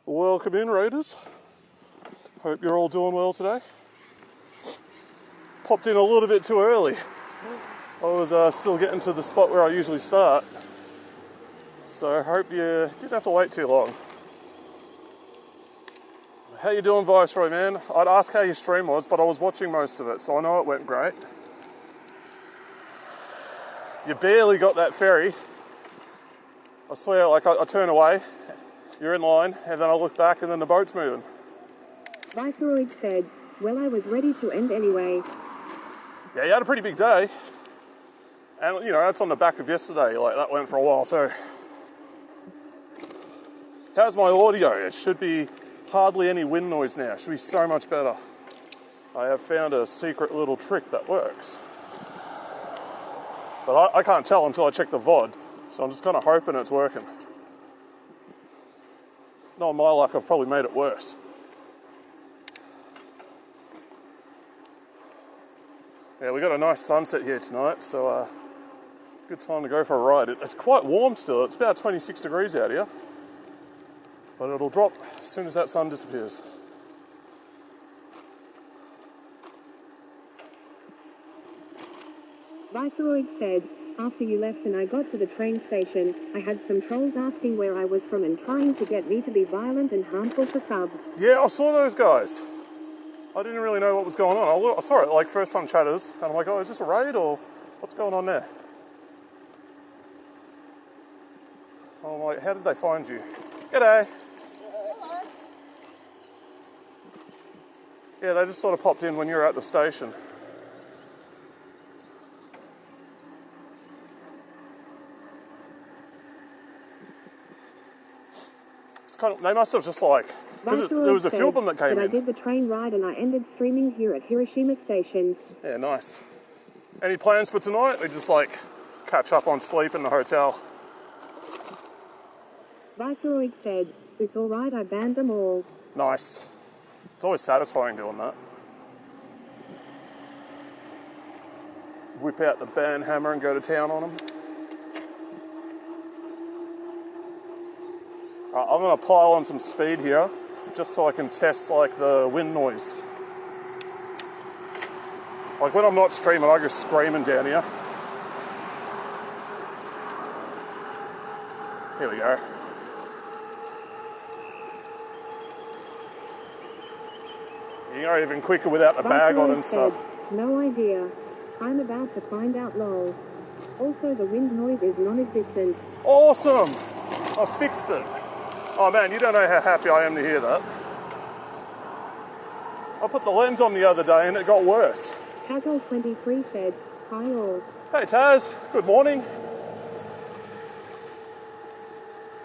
Welcome in, Raiders. Hope you're all doing well today. Popped in a little bit too early. I was still getting to the spot where I usually start. So I hope you didn't have to wait too long. How you doing, Viceroy, man? I'd ask how your stream was, but I was watching most of it, so I know it went great. You barely got that ferry. I swear, like I turn away, you're in line, and then I look back and then the boat's moving. Viceroy said, well, I was ready to end anyway. Yeah, you had a pretty big day. And, you know, that's on the back of yesterday. Like, that went for a while, too. How's my audio? It should be hardly any wind noise now. It should be so much better. I have found a secret little trick that works. But I can't tell until I check the VOD. So I'm just kind of hoping it's working. Not my luck, I've probably made it worse. Yeah, we got a nice sunset here tonight, so good time to go for a ride. It's quite warm still. It's about 26 degrees out here. But it'll drop as soon as that sun disappears. Viceroy said, after you left and I got to the train station, I had some trolls asking where I was from and trying to get me to be violent and harmful for subs. Yeah, I saw those guys. I didn't really know what was going on. I saw it like first time chatters, and I'm like, oh, is this a raid or what's going on there? I'm like, how did they find you? G'day. Yeah, they just sort of popped in when you were at the station. It's kind of, they must have just like, because there was a few of them that came in. I did the train ride and I ended streaming here at Hiroshima Station. Yeah, nice. Any plans for tonight? We just like catch up on sleep in the hotel. Viceroy said, it's alright, I banned them all. Nice. It's always satisfying doing that. Whip out the ban hammer and go to town on them. I'm going to pile on some speed here, just so I can test like the wind noise. Like when I'm not streaming, I go screaming down here. Here we go. You go even quicker without the bag on and stuff. No idea. I'm about to find out, lol. Also, the wind noise is non-existent. Awesome! I fixed it. Oh man, you don't know how happy I am to hear that. I put the lens on the other day and it got worse. Tazol23 said, hi all. Hey Taz, good morning.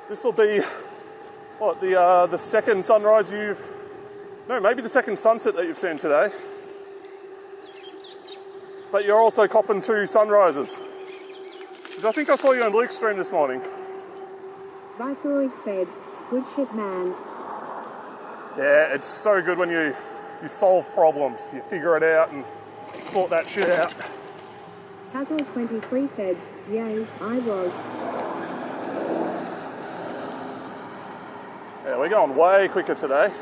This will be, what, the second sunrise maybe the second sunset that you've seen today. But you're also copping 2 sunrises. Because I think I saw you on Luke's stream this morning. Viceroy said, good shit, man. Yeah, it's so good when you solve problems. You figure it out and sort that shit out. Tazol23 said, yay, I was. Yeah, we're going way quicker today.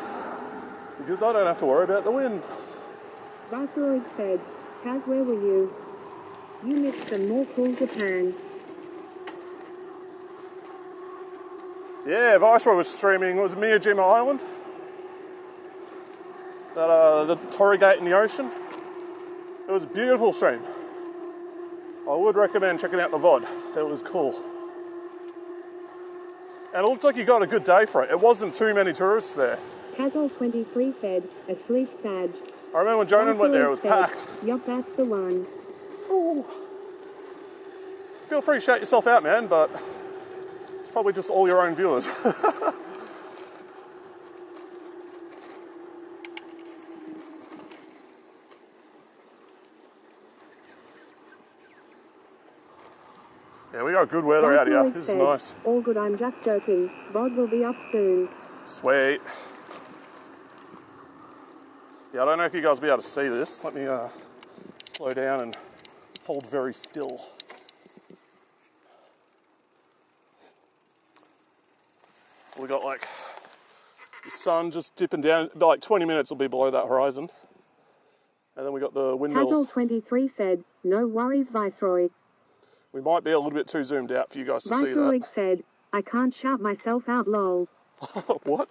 Because I don't have to worry about the wind. Viceroy said, Taz, where were you? You missed some more cool Japan. Yeah, Viceroy was streaming, was it Miyajima Island? The Torii Gate in the ocean. It was a beautiful stream. I would recommend checking out the VOD. It was cool. And it looked like you got a good day for it. It wasn't too many tourists there. Tazol23 said, asleep Sag. I remember when Jonan went there, it was packed. Yup, that's the one. Ooh. Feel free to shout yourself out, man, but it's probably just all your own viewers. Yeah, we got good weather out here. This is nice. All good, I'm just joking. VOD will be up soon. Sweet. Yeah, I don't know if you guys will be able to see this. Let me slow down and hold very still. We got like The sun just dipping down, like 20 minutes will be below that horizon. And then we got the windmills. Casual23 said, no worries, Viceroy. We might be a little bit too zoomed out for you guys to see Viceroy that. said, I can't shout myself out, lol. What?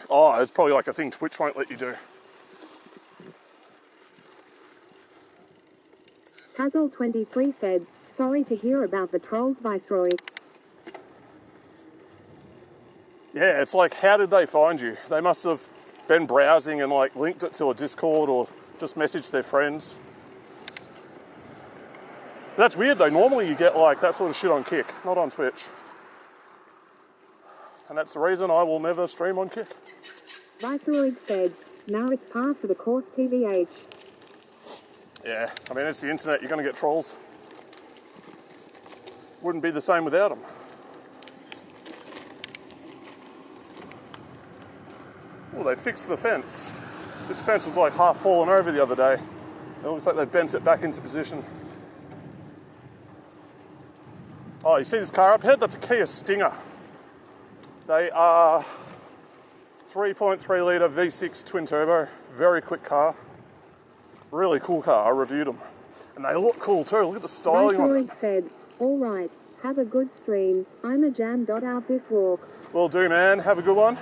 Oh, it's probably like a thing Twitch won't let you do. Casual23 said, sorry to hear about the trolls, Viceroy. Yeah, it's like, how did they find you? They must have been browsing and like linked it to a Discord or just messaged their friends. That's weird though. Normally you get like that sort of shit on Kick, not on Twitch. And that's the reason I will never stream on Kick. Viceroy said, now it's par for the course, TVH. Yeah, I mean, it's the internet, you're going to get trolls. Wouldn't be the same without them. Oh, they fixed the fence. This fence was like half fallen over the other day. It looks like they've bent it back into position. Oh, you see this car up ahead? That's a Kia Stinger. They are 3.3 litre V6 twin turbo, very quick car. Really cool car, I reviewed them. And they look cool too, look at the styling on it. Viceroy said, alright, have a good stream. I'm a jammed out this walk. Will do, man. Have a good one.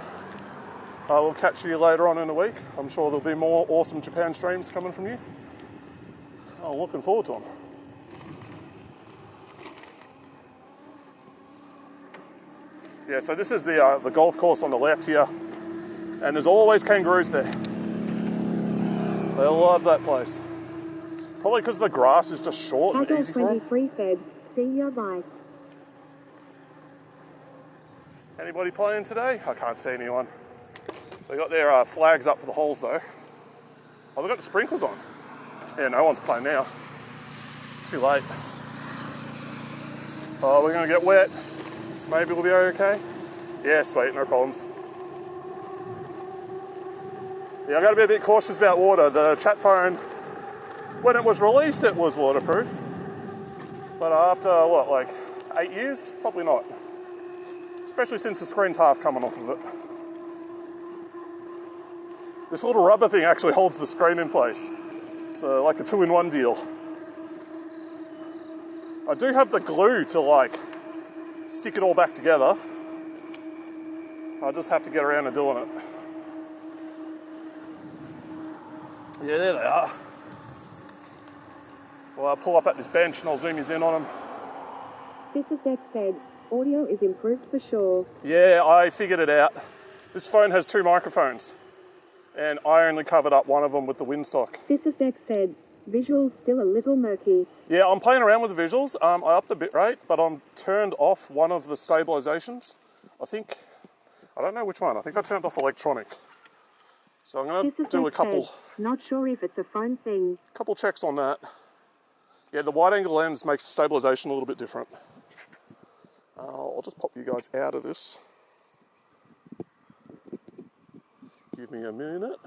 I will catch you later on in the week. I'm sure there'll be more awesome Japan streams coming from you. I'm looking forward to them. Yeah, so this is the golf course on the left here. And there's always kangaroos there. They love that place. Probably because the grass is just short and easy for them. Casual23 said, see ya, Vice. Anybody playing today? I can't see anyone. They got their flags up for the holes though. Oh, they've got the sprinklers on. Yeah, no one's playing now. Too late. Oh, we're gonna get wet. Maybe we'll be okay. Yeah, sweet, no problems. Yeah, I gotta be a bit cautious about water. The chat phone, when it was released, it was waterproof. But after, what, like 8 years? Probably not. Especially since the screen's half coming off of it. This little rubber thing actually holds the screen in place. So like a 2-in-1 deal. I do have the glue to like stick it all back together. I just have to get around to doing it. Yeah, there they are. Well, I'll pull up at this bench and I'll zoom you in on them. This is Dex said, audio is improved for sure. Yeah, I figured it out. This phone has 2 microphones. And I only covered up one of them with the windsock. This is Dex said, visuals still a little murky. Yeah, I'm playing around with the visuals. I upped the bitrate, but I'm turned off one of the stabilizations. I don't know which one. I think I turned off electronic. So I'm going to do a couple... Not sure if it's a phone thing. Couple checks on that. Yeah, the wide angle lens makes the stabilization a little bit different. I'll just pop you guys out of this. Give me a minute.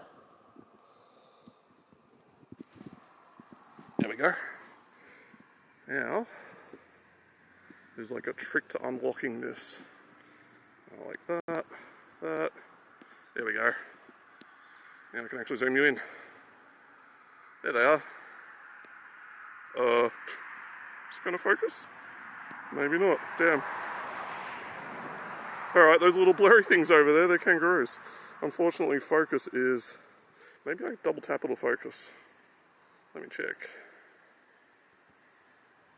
There we go. Now, there's like a trick to unlocking this. Like that, that. There we go. Now I can actually zoom you in. There they are. Just gonna focus? Maybe not. Damn. Alright, those little blurry things over there, they're kangaroos. Unfortunately, focus is... Maybe I double tap it'll focus. Let me check.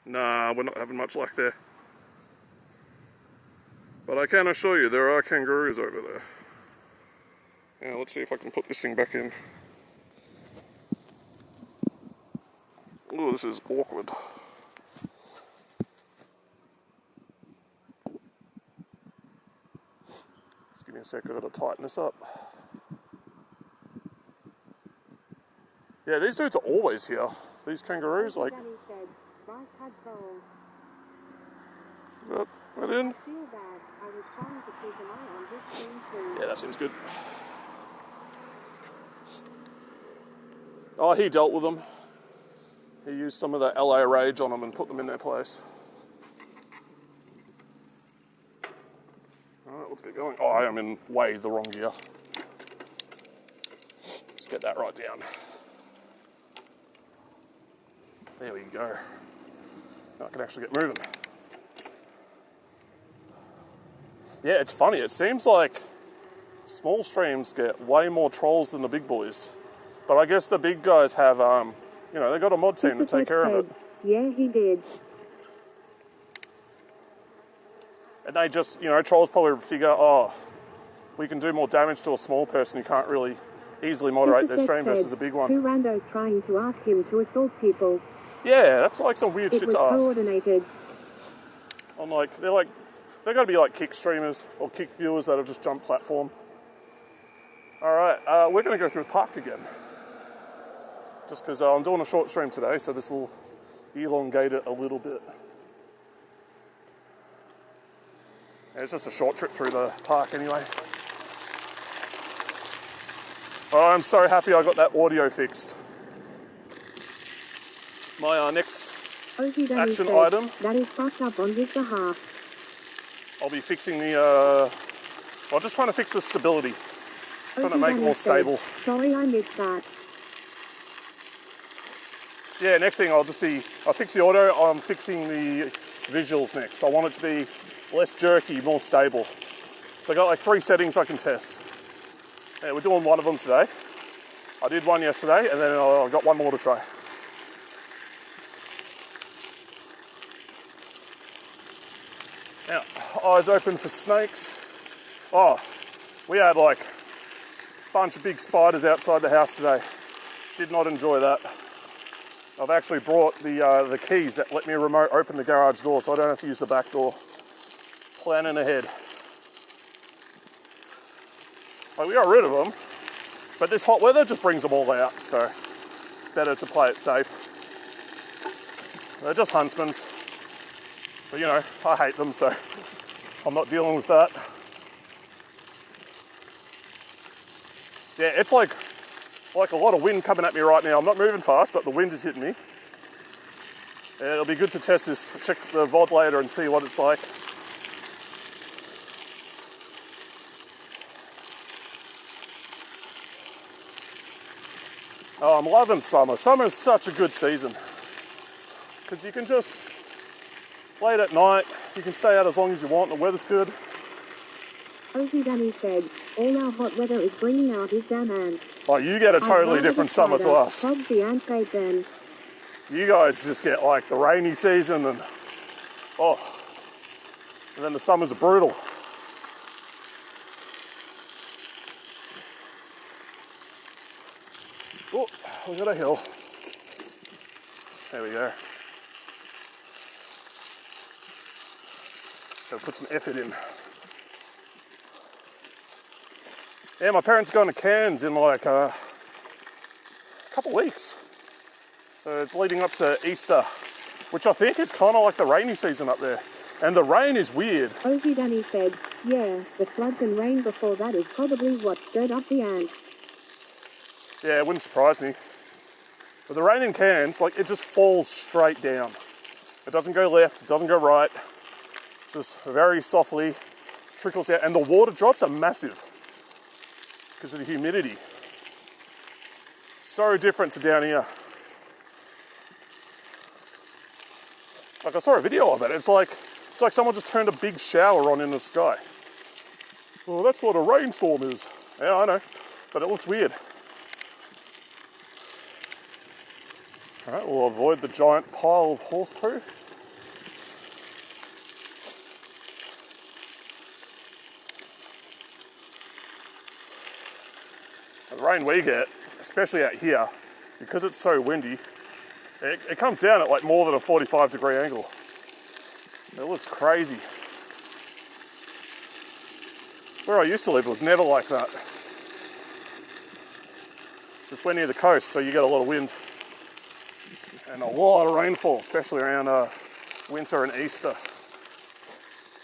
Nah, we're not having much luck there. But I can assure you there are kangaroos over there. Now let's see if I can put this thing back in. Oh, this is awkward. Just give me a sec, I've got to tighten this up. Yeah, these dudes are always here. These kangaroos, like... Right in. Yeah, that seems good. Oh, he dealt with them. He used some of the LA rage on them and put them in their place. Alright, let's get going. Oh, I am in way the wrong gear. Let's get that right down. There we go. Now I can actually get moving. Yeah, it's funny. It seems like small streams get way more trolls than the big boys. But I guess the big guys have, they got a mod team to take care of it. Yeah, he did. And they just, trolls probably figure, we can do more damage to a small person who can't really easily moderate their stream versus a big one. 2 randos trying to ask him to assault people. Yeah, that's like some weird shit to ask. It was coordinated. I'm like, they're going to be like kick streamers or kick viewers that have just jumped platform. Alright, we're going to go through the park again. Just because I'm doing a short stream today, so this will elongate it a little bit. Yeah, it's just a short trip through the park anyway. Oh, I'm so happy I got that audio fixed. My next action item. That is fucked up on his behalf. I'll be fixing the, just trying to fix the stability. Trying to make it more stable. Sorry I missed that. Yeah, next thing I'll fix the audio, I'm fixing the visuals next. I want it to be less jerky, more stable. So I got like 3 settings I can test. Yeah, we're doing one of them today. I did one yesterday and then I got one more to try. Now, eyes open for snakes. Oh, we had like a bunch of big spiders outside the house today. Did not enjoy that. I've actually brought the keys that let me remote open the garage door so I don't have to use the back door. Planning ahead. Like, we got rid of them, but this hot weather just brings them all out, so better to play it safe. They're just huntsmans. But I hate them, so I'm not dealing with that. Yeah, it's like a lot of wind coming at me right now. I'm not moving fast, but the wind is hitting me. Yeah, it'll be good to test this, check the VOD later and see what it's like. Oh, I'm loving summer. Summer is such a good season. Because you can just, late at night, you can stay out as long as you want, the weather's good. Ozzy Danny said, all our hot weather is bringing out his damn ants. Oh, you get a totally different summer to us. Probs the ants ate them. You guys just get like the rainy season and then the summers are brutal. Oh, we got a hill. There we go. Gotta put some effort in. Yeah, my parents are going to Cairns in like a couple weeks. So it's leading up to Easter, which I think is kind of like the rainy season up there. And the rain is weird. Ozzy Danny said, yeah, the floods and rain before that is probably what stirred up the ants. Yeah, it wouldn't surprise me. But the rain in Cairns, like, it just falls straight down. It doesn't go left, it doesn't go right. It's just very softly trickles out. And the water drops are massive because of the humidity. So different to down here. Like, I saw a video of it. It's like someone just turned a big shower on in the sky. Well, that's what a rainstorm is. Yeah, I know, but it looks weird. All right, we'll avoid the giant pile of horse poo. The rain we get, especially out here, because it's so windy, it comes down at like more than a 45-degree angle. It looks crazy. Where I used to live, it was never like that. It's just we're near the coast, so you get a lot of wind. And a lot of rainfall, especially around winter and Easter.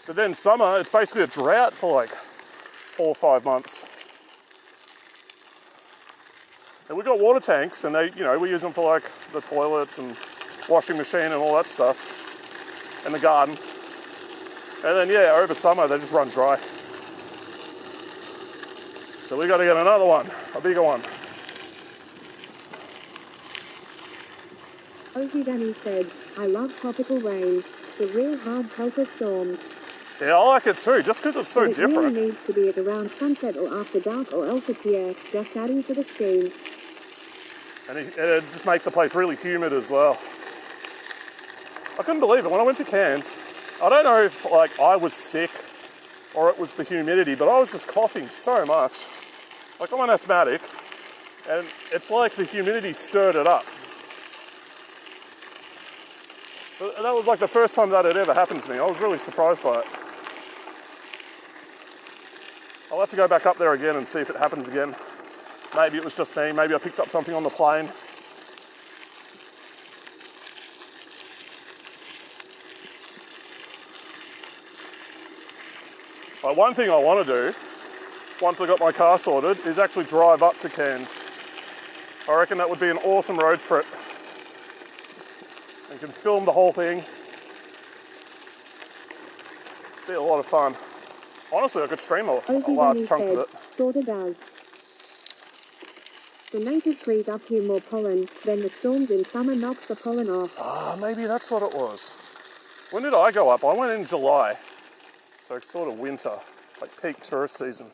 But then summer, it's basically a drought for like 4 or 5 months. And we've got water tanks, and they, we use them for like the toilets and washing machine and all that stuff, and the garden. And then, yeah, over summer, they just run dry. So we got to get another one, a bigger one. Ozzy Danny said, I love tropical rain, the real hard pelter storms. Yeah, I like it too, just because it's so But it different. really needs to be at around sunset or after dark or else it's just adding to the steam. And it just makes the place really humid as well. I couldn't believe it. When I went to Cairns, I don't know if like I was sick or it was the humidity, but I was just coughing so much. Like I'm an asthmatic, and it's like the humidity stirred it up. But that was like the first time that had ever happened to me. I was really surprised by it. I'll have to go back up there again and see if it happens again. Maybe it was just me, maybe I picked up something on the plane. One thing I want to do, once I got my car sorted, is actually drive up to Cairns. I reckon that would be an awesome road trip. You can film the whole thing. Be a lot of fun. Honestly, I could stream a large chunk of it. Sorta does. The native trees up here more pollen, then the storms in summer knocks the pollen off. Ah, maybe that's what it was. When did I go up? I went in July. So it's sort of winter, like peak tourist season.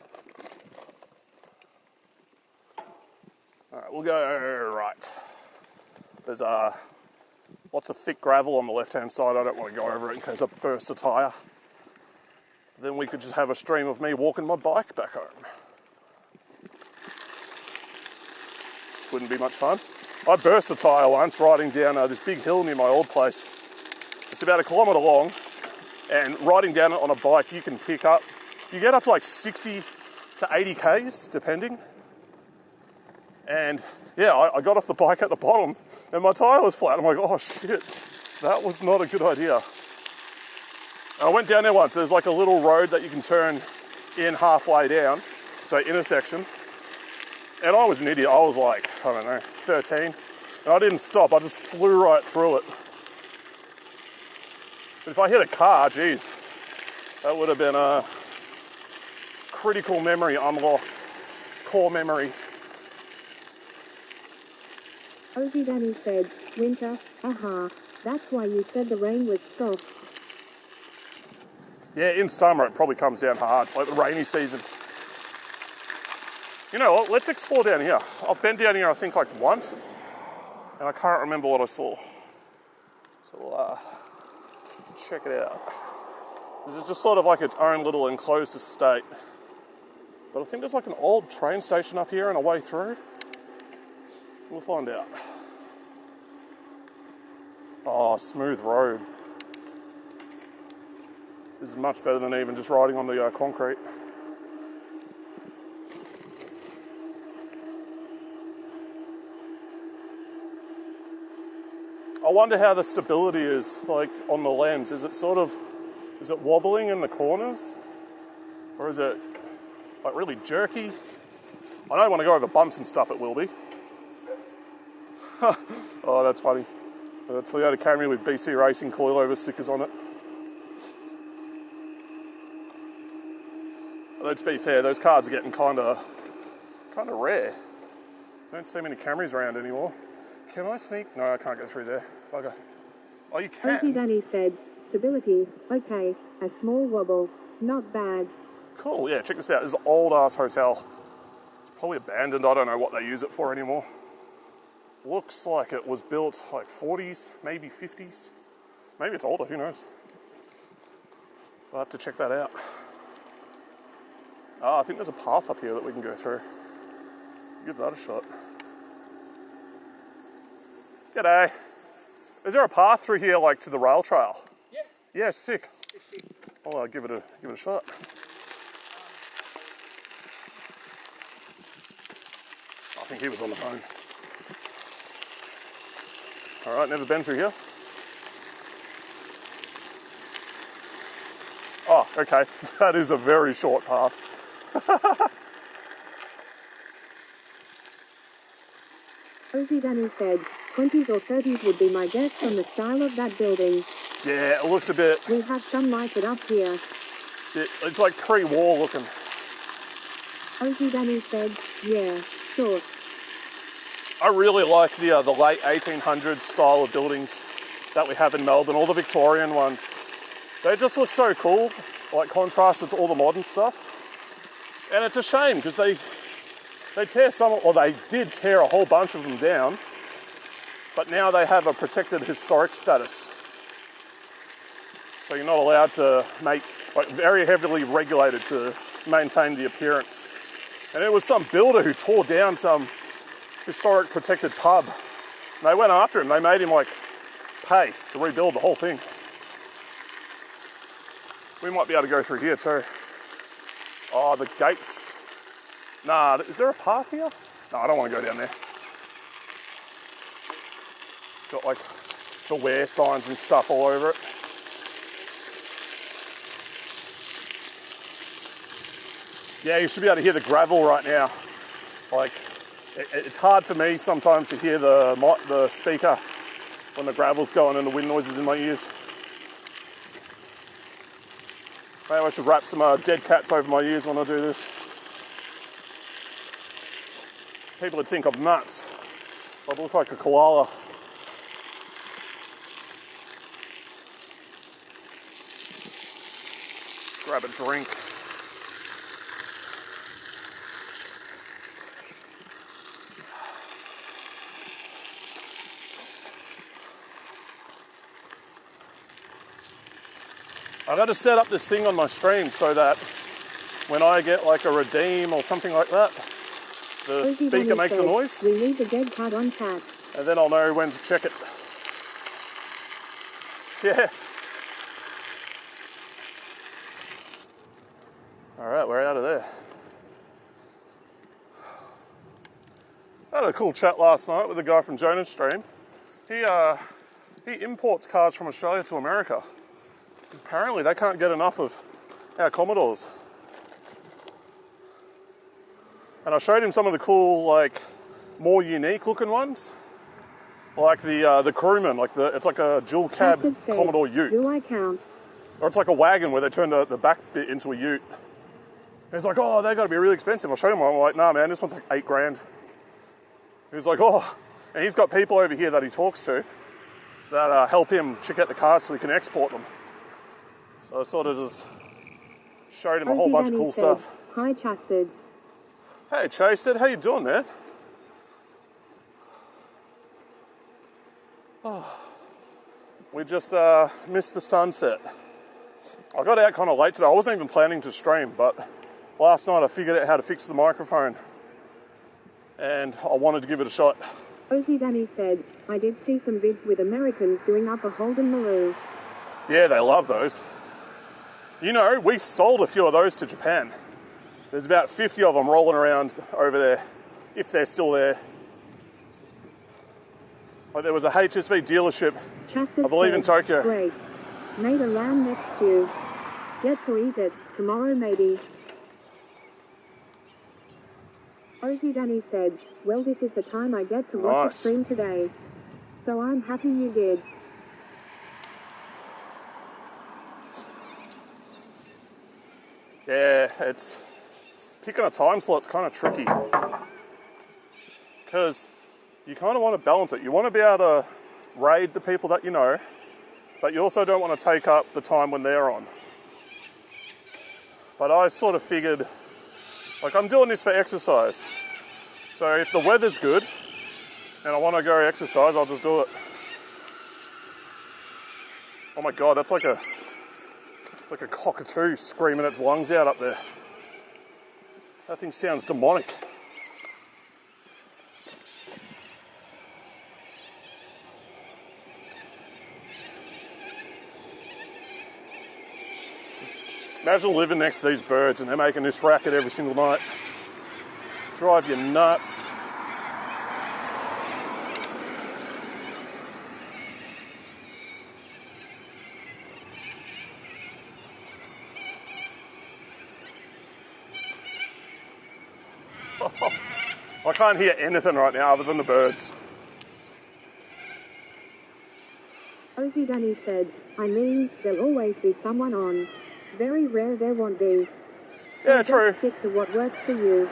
Alright, we'll go right. There's lots of thick gravel on the left-hand side. I don't want to go over it in case I burst a tyre. Then we could just have a stream of me walking my bike back home. Which wouldn't be much fun. I burst a tyre once riding down this big hill near my old place. It's about 1 kilometre long, and riding down it on a bike you can pick up, you get up to like 60 to 80 k's depending. And yeah, I got off the bike at the bottom and my tyre was flat. I'm like, oh shit, that was not a good idea. And I went down there once. There's like a little road that you can turn in halfway down, so intersection. And I was an idiot. I was like, I don't know, 13. And I didn't stop. I just flew right through it. But if I hit a car, geez, that would have been a critical memory unlocked. Core memory. Ozzy Danny said, winter, haha, that's why you said the rain was soft. Yeah, in summer it probably comes down hard, like the rainy season. You know what, let's explore down here. I've been down here I think like once, and I can't remember what I saw. So we'll check it out. This is just sort of like its own little enclosed estate. But I think there's like an old train station up here and a way through. We'll find out. Oh, smooth road. This is much better than even just riding on the concrete. I wonder how the stability is like on the lens. Is it wobbling in the corners? Or is it like really jerky? I know when I go over bumps and stuff it will be. Oh, that's funny. A Toyota Camry with BC Racing coilover stickers on it. Let's be fair, those cars are getting kind of rare. Don't see many Camrys around anymore. Can I sneak? No, I can't get through there. Bugger. Oh, you can. Ozzy Danny said, stability, okay, a small wobble, not bad. Cool, yeah, check this out. This is an old-ass hotel. It's probably abandoned. I don't know what they use it for anymore. Looks like it was built like 40s, maybe 50s. Maybe it's older, who knows? I'll have to check that out. Oh, I think there's a path up here that we can go through. Give that a shot. G'day. Is there a path through here, like to the rail trail? Yeah. Yeah, sick. I'll give it a shot. I think he was on the phone. All right, never been through here. Oh, okay. That is a very short path. Ozzy Danny said, 20s or 30s would be my guess from the style of that building. Yeah, it looks a bit... We have some lighted up here. It's like pre-war looking. Ozzy Danny said, yeah, sure. I really like the late 1800s style of buildings that we have in Melbourne, all the Victorian ones. They just look so cool, like contrasted to all the modern stuff. And it's a shame because they tear some, or they did tear a whole bunch of them down, but now they have a protected historic status. So you're not allowed to make, like, very heavily regulated to maintain the appearance. And it was some builder who tore down some historic protected pub. And they went after him. They made him, like, pay to rebuild the whole thing. We might be able to go through here too. Oh, the gates. Nah, is there a path here? No, I don't want to go down there. It's got, like, the wear signs and stuff all over it. Yeah, you should be able to hear the gravel right now. Like, it's hard for me sometimes to hear the speaker when the gravel's going and the wind noises in my ears. Maybe I should wrap some dead cats over my ears when I do this. People would think I'm nuts. I look like a koala. Grab a drink. I got to set up this thing on my stream so that when I get like a redeem or something like that, the speaker makes a noise. We need the dead cat on chat. And then I'll know when to check it. Yeah. All right, we're out of there. I had a cool chat last night with a guy from Jonah's stream. He imports cars from Australia to America. Because apparently they can't get enough of our Commodores. And I showed him some of the cool, like, more unique looking ones. Like the Crewman, like it's like a dual cab Commodore Ute. Do I count? Or it's like a wagon where they turn the back bit into a Ute. And he's like, oh, they got to be really expensive. I showed him one. I'm like, nah, man, this one's like $8,000. He's like, oh. And he's got people over here that he talks to that help him check out the cars so he can export them. So I sort of just showed him a whole bunch of cool stuff. Hi, Chasted. Hey, Chasted, how you doing, man? Oh, we just missed the sunset. I got out kind of late today. I wasn't even planning to stream, but last night I figured out how to fix the microphone and I wanted to give it a shot. Ozzy Danny said, I did see some vids with Americans doing up a Holden Maloo. Yeah, they love those. You know, we sold a few of those to Japan. There's about 50 of them rolling around over there, if they're still there. Like there was a HSV dealership, I believe in Tokyo. Great. Made a lamb next stew. Get to eat it, tomorrow maybe. Ozzy Danny said, well, this is the time I get to watch the stream today. So I'm happy you did. Yeah, it's picking a time slot's kind of tricky because you kind of want to balance it. You want to be able to raid the people that you know, but you also don't want to take up the time when they're on. But I sort of figured, like, I'm doing this for exercise. So if the weather's good and I want to go exercise, I'll just do it. Oh my God, that's like a cockatoo screaming its lungs out up there. That thing sounds demonic. Imagine living next to these birds and they're making this racket every single night. Drive you nuts. I can't hear anything right now other than the birds. Ozzy Danny said, I mean, there'll always be someone on. Very rare there won't be. Yeah, Just true. stick to what works for you.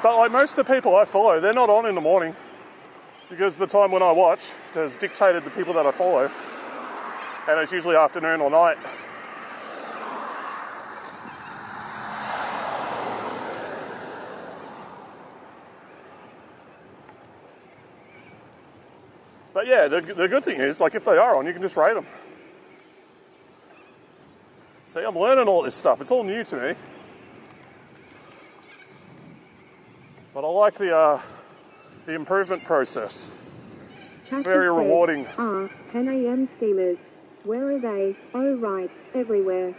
But like most of the people I follow, they're not on in the morning because the time when I watch has dictated the people that I follow, and it's usually afternoon or night. But yeah, the good thing is, like, if they are on, you can just rate them. See, I'm learning all this stuff. It's all new to me. But I like the improvement process. Chat Very said, rewarding. 10 a.m. steamers. Where are they? Oh right, everywhere.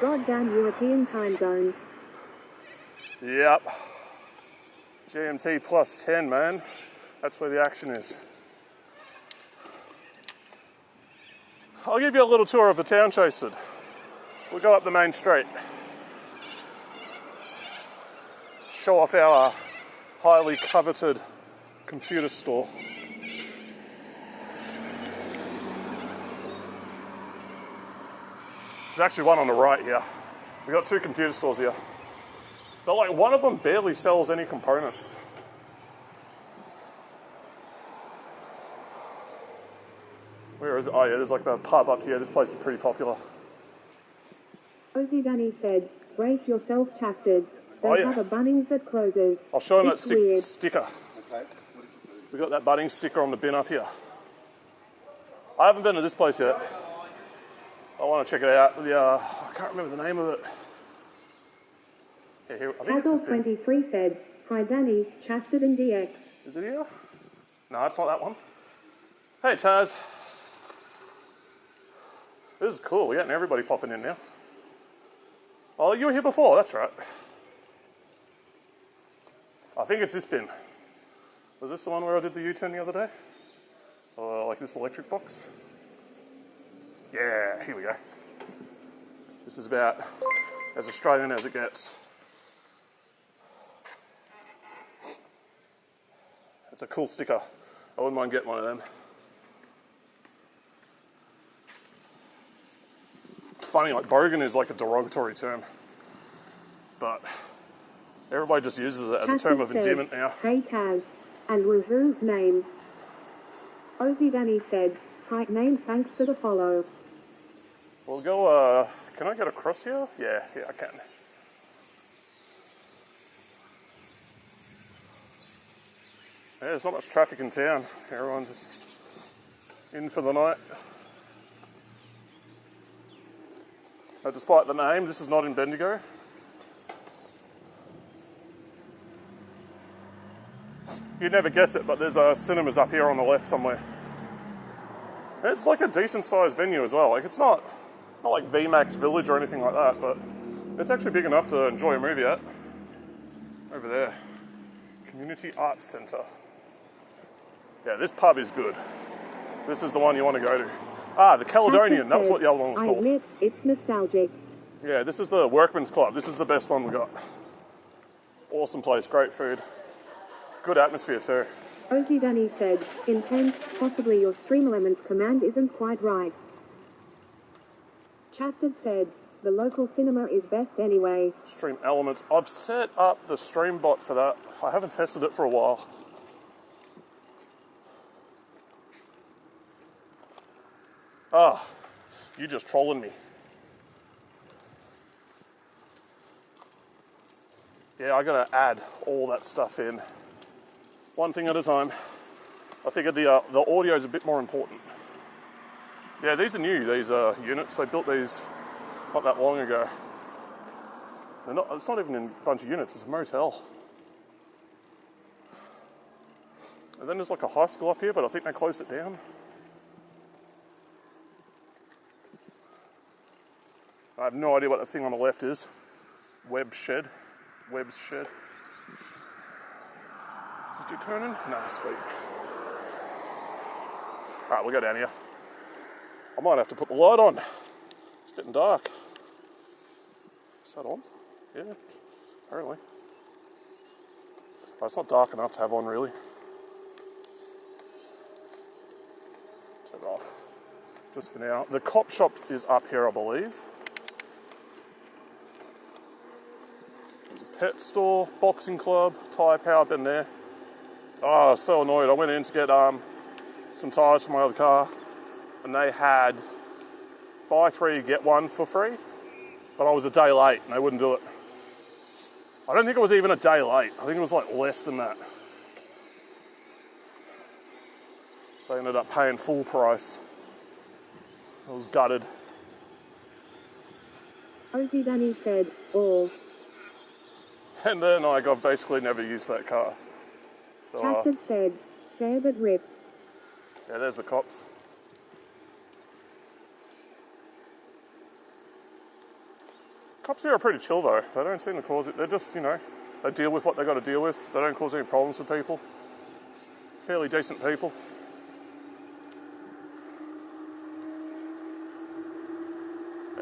Goddamn European time zones. Yep. GMT plus 10, man. That's where the action is. I'll give you a little tour of the town, Chasen. We'll go up the main street. Show off our highly coveted computer store. There's actually one on the right here. We've got 2 computer stores here. But like one of them barely sells any components. Where is it? Oh yeah, there's like the pub up here. This place is pretty popular. Ozzy Dunny said, brace yourself, Chasted. They Oh, yeah. have a Bunnings that closes. I'll show them that It's weird. sticker. We got that Bunnings sticker on the bin up here. I haven't been to this place yet. I want to check it out. I can't remember the name of it. Yeah, here, I think it's this bin. Hazel23 said, hi Danny, Chasted and DX. Is it here? No, it's not that one. Hey Taz. This is cool. We're getting everybody popping in now. Oh, you were here before. That's right. I think it's this bin. Was this the one where I did the U-turn the other day? Like this electric box? Yeah, here we go. This is about as Australian as it gets. It's a cool sticker. I wouldn't mind getting one of them. It's funny, like bogan is like a derogatory term, but everybody just uses it as a term of endearment now. Hey Taz, and woohoo, name. Ozzy Dunny said, tight name, thanks for the follow. We'll go, can I get across here? Yeah, I can. Yeah, there's not much traffic in town. Everyone's just in for the night. But despite the name, this is not in Bendigo. You'd never guess it, but there's cinemas up here on the left somewhere. And it's like a decent sized venue as well. Like it's not like VMAX Village or anything like that, but it's actually big enough to enjoy a movie at. Over there. Community Arts Centre. Yeah, this pub is good. This is the one you want to go to. Ah, the Caledonian. That was what the other one was I called. admit, it's nostalgic. Yeah, this is the Workman's Club. This is the best one we got. Awesome place, great food. Good atmosphere too. Ozzy Dunny said, intense, possibly your Stream Elements command isn't quite right. Chasted said, the local cinema is best anyway. Stream Elements. I've set up the stream bot for that. I haven't tested it for a while. Ah, you just trolling me. Yeah, I gotta add all that stuff in. One thing at a time. I figured the audio is a bit more important. Yeah, these are new, these units. They built these not that long ago. It's not even in a bunch of units, it's a motel. And then there's like a high school up here, but I think they closed it down. I have no idea what that thing on the left is. Webb's Shed. Is this dude turning? No, sweet. Alright, we'll go down here. I might have to put the light on. It's getting dark. Is that on? Yeah, apparently. Oh, it's not dark enough to have on, really. Turn it off. Just for now. The cop shop is up here, I believe. pet store, boxing club, tyre power, been there. Oh, I was so annoyed. I went in to get some tyres for my other car, and they had buy 3, get 1 for free, but I was a day late and they wouldn't do it. I don't think it was even a day late. I think it was like less than that. So I ended up paying full price. I was gutted. Ozzy Dunny said, "Oh." And then I've basically never used that car. So, Chastard said, "Fair but rip." yeah, there's the cops. Cops here are pretty chill though. They don't seem to cause it. They're just, they deal with what they got to deal with. They don't cause any problems for people. Fairly decent people.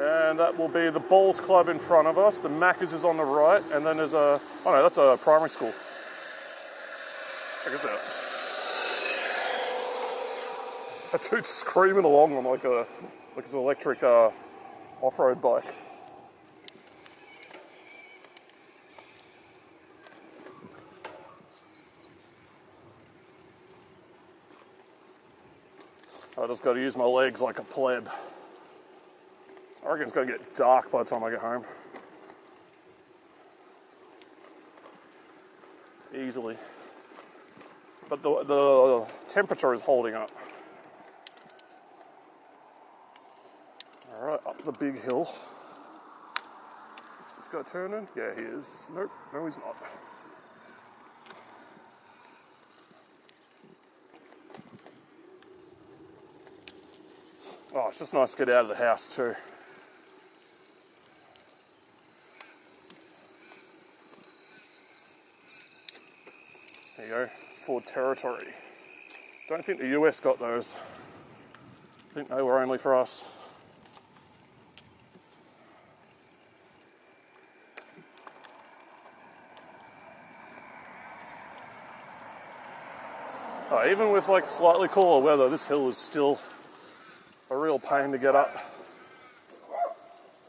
And that will be the Balls Club in front of us. The Macca's is on the right, and then there's that's a primary school. Check this out. That dude's screaming along on like his electric off-road bike. I just got to use my legs like a pleb. I reckon it's going to get dark by the time I get home. Easily. But the temperature is holding up. Alright, up the big hill. Is this guy turning? Yeah, he is. Nope, no he's not. Oh, it's just nice to get out of the house too. There you go, Ford Territory. Don't think the US got those. I think they were only for us. Oh, even with like slightly cooler weather, this hill is still a real pain to get up.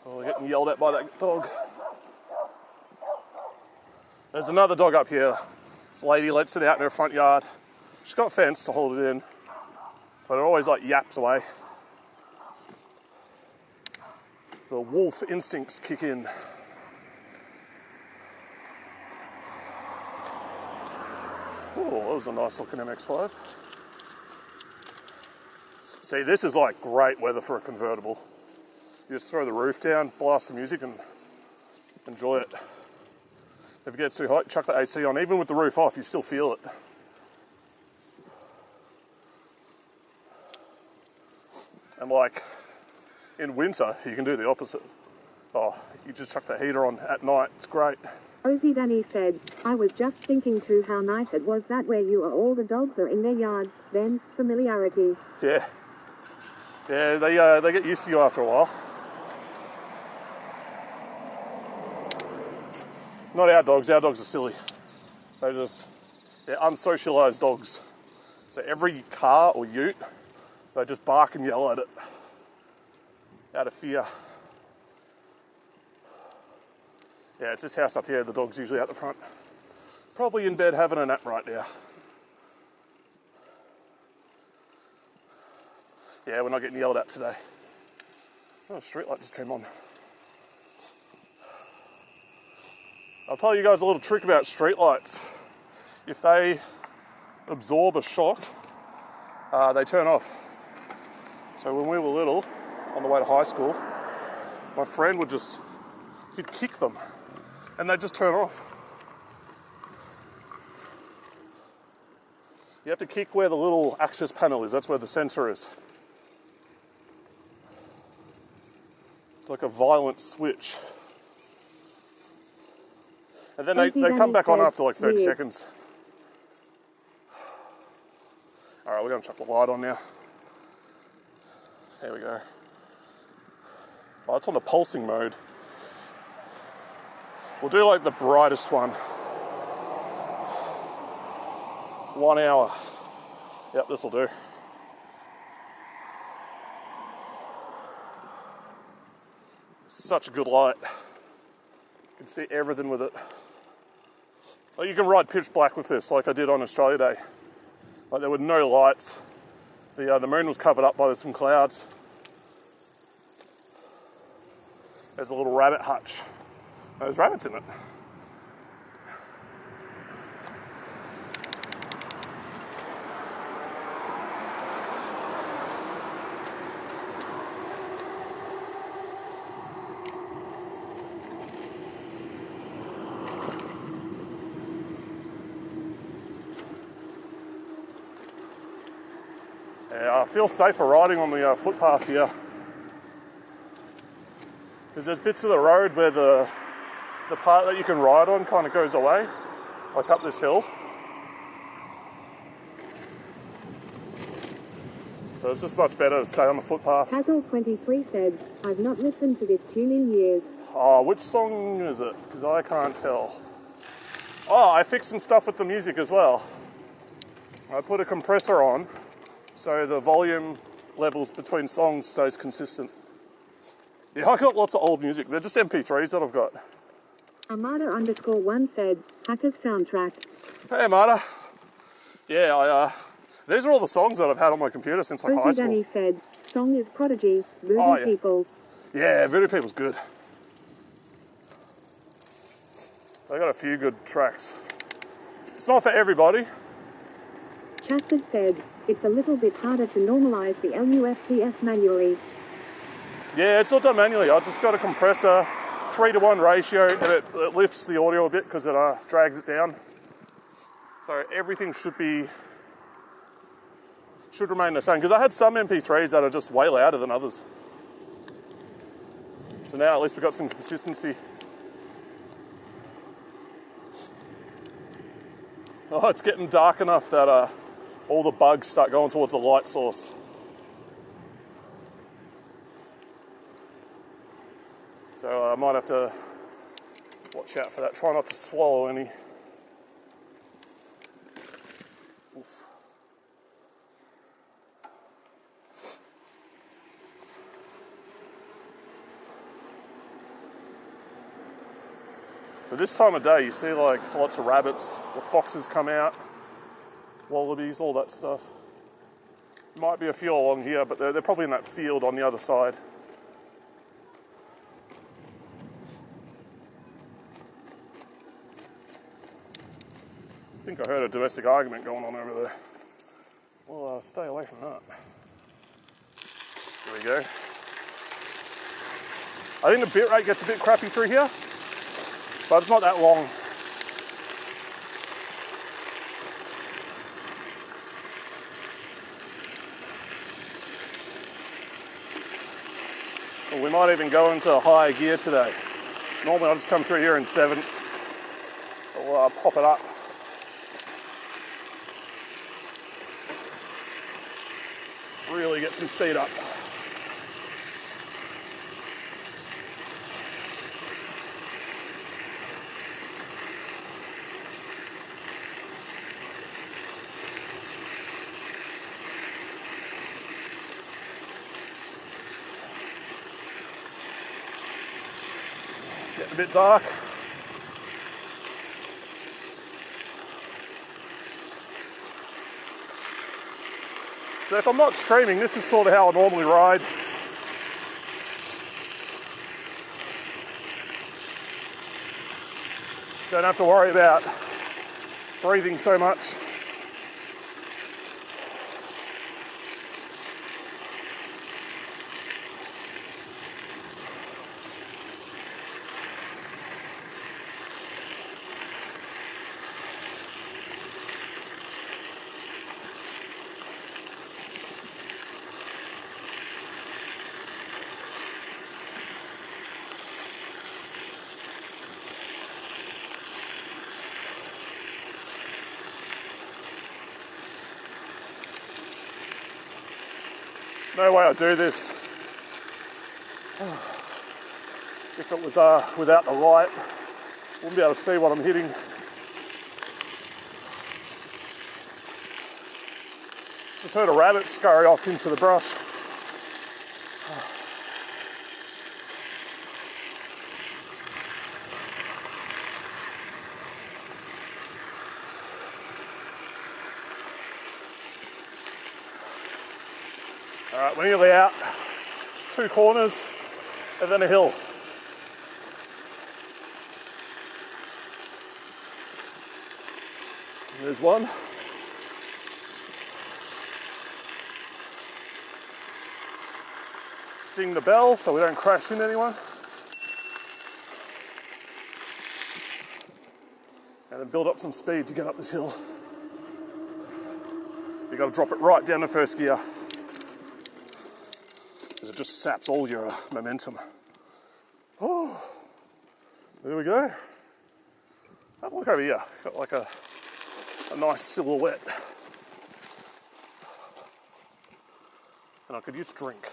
Oh, we're getting yelled at by that dog. There's another dog up here. This lady lets it out in her front yard. She's got a fence to hold it in, but it always like yaps away. The wolf instincts kick in. Oh, that was a nice looking MX-5. See, this is like great weather for a convertible. You just throw the roof down, blast the music and enjoy it. If it gets too hot, chuck the AC on. Even with the roof off, you still feel it. And like in winter, you can do the opposite. Oh, you just chuck the heater on at night. It's great. Ozzy Dunny said, "I was just thinking too how nice it was that where you are all the dogs are in their yards, then familiarity." Yeah. Yeah, they get used to you after a while. Not our dogs are silly. They're unsocialised dogs. So every car or ute, they just bark and yell at it out of fear. Yeah, it's this house up here, the dog's usually out the front. Probably in bed having a nap right now. Yeah, we're not getting yelled at today. Oh, street light just came on. I'll tell you guys a little trick about streetlights. If they absorb a shock, they turn off. So when we were little, on the way to high school, my friend he'd kick them, and they'd just turn off. You have to kick where the little access panel is, that's where the sensor is. It's like a violent switch. And then they come back on after like 30 seconds. Alright, we're going to chuck the light on now. There we go. Oh, it's on the pulsing mode. We'll do like the brightest one. 1 hour. Yep, this'll do. Such a good light. You can see everything with it. Like you can ride pitch black with this, like I did on Australia Day. Like there were no lights. The moon was covered up by some clouds. There's a little rabbit hutch. There's rabbits in it. Yeah, I feel safer riding on the footpath here. Because there's bits of the road where the part that you can ride on kind of goes away, like up this hill. So it's just much better to stay on the footpath. Hazel23 said, I've not listened to this tune in years. Oh, which song is it? Because I can't tell. Oh, I fixed some stuff with the music as well. I put a compressor on so the volume levels between songs stays consistent. Yeah, I got lots of old music. They're just MP3s that I've got. Amada_1 said, Hackers soundtrack. Hey, Amada. Yeah, these are all the songs that I've had on my computer since like high school. Danny said, song is Prodigy, Voodoo Oh, yeah. People. Yeah, Voodoo People's good. They got a few good tracks. It's not for everybody. Chastard said, it's a little bit harder to normalize the LUFTS manually. Yeah, it's not done manually. I just got a compressor, 3:1 ratio, and it lifts the audio a bit because it drags it down. So everything should remain the same. Because I had some MP3s that are just way louder than others. So now at least we've got some consistency. Oh, it's getting dark enough that all the bugs start going towards the light source. So I might have to watch out for that. Try not to swallow any. Oof. But this time of day, you see like lots of rabbits, the foxes come out, wallabies, all that stuff. Might be a few along here, but they're probably in that field on the other side. I think I heard a domestic argument going on over there. Well, stay away from that. There we go. I think the bit rate gets a bit crappy through here, but it's not that long. Well, we might even go into higher gear today. Normally I just come through here in 7. I'll pop it up. Really get some speed up. Getting a bit dark. So if I'm not streaming, this is sort of how I normally ride. Don't have to worry about breathing so much. No way I'd do this if it was without the light. Wouldn't be able to see what I'm hitting. Just heard a rabbit scurry off into the brush. Alright, we're nearly out. 2 corners and then a hill. There's one. Ding the bell so we don't crash into anyone. And then build up some speed to get up this hill. You got to drop it right down to first gear, because it just saps all your momentum. Oh, there we go. Have a look over here. Got like a nice silhouette. And I could use a drink.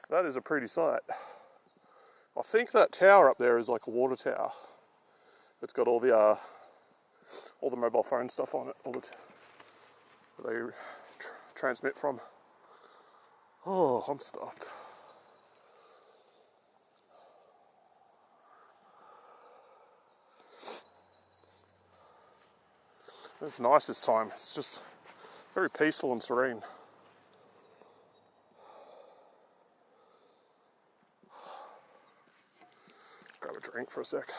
That is a pretty sight. I think that tower up there is like a water tower. It's got all the mobile phone stuff on it, they transmit from. Oh, I'm stuffed. It's nice this time. It's just very peaceful and serene. Grab a drink for a sec.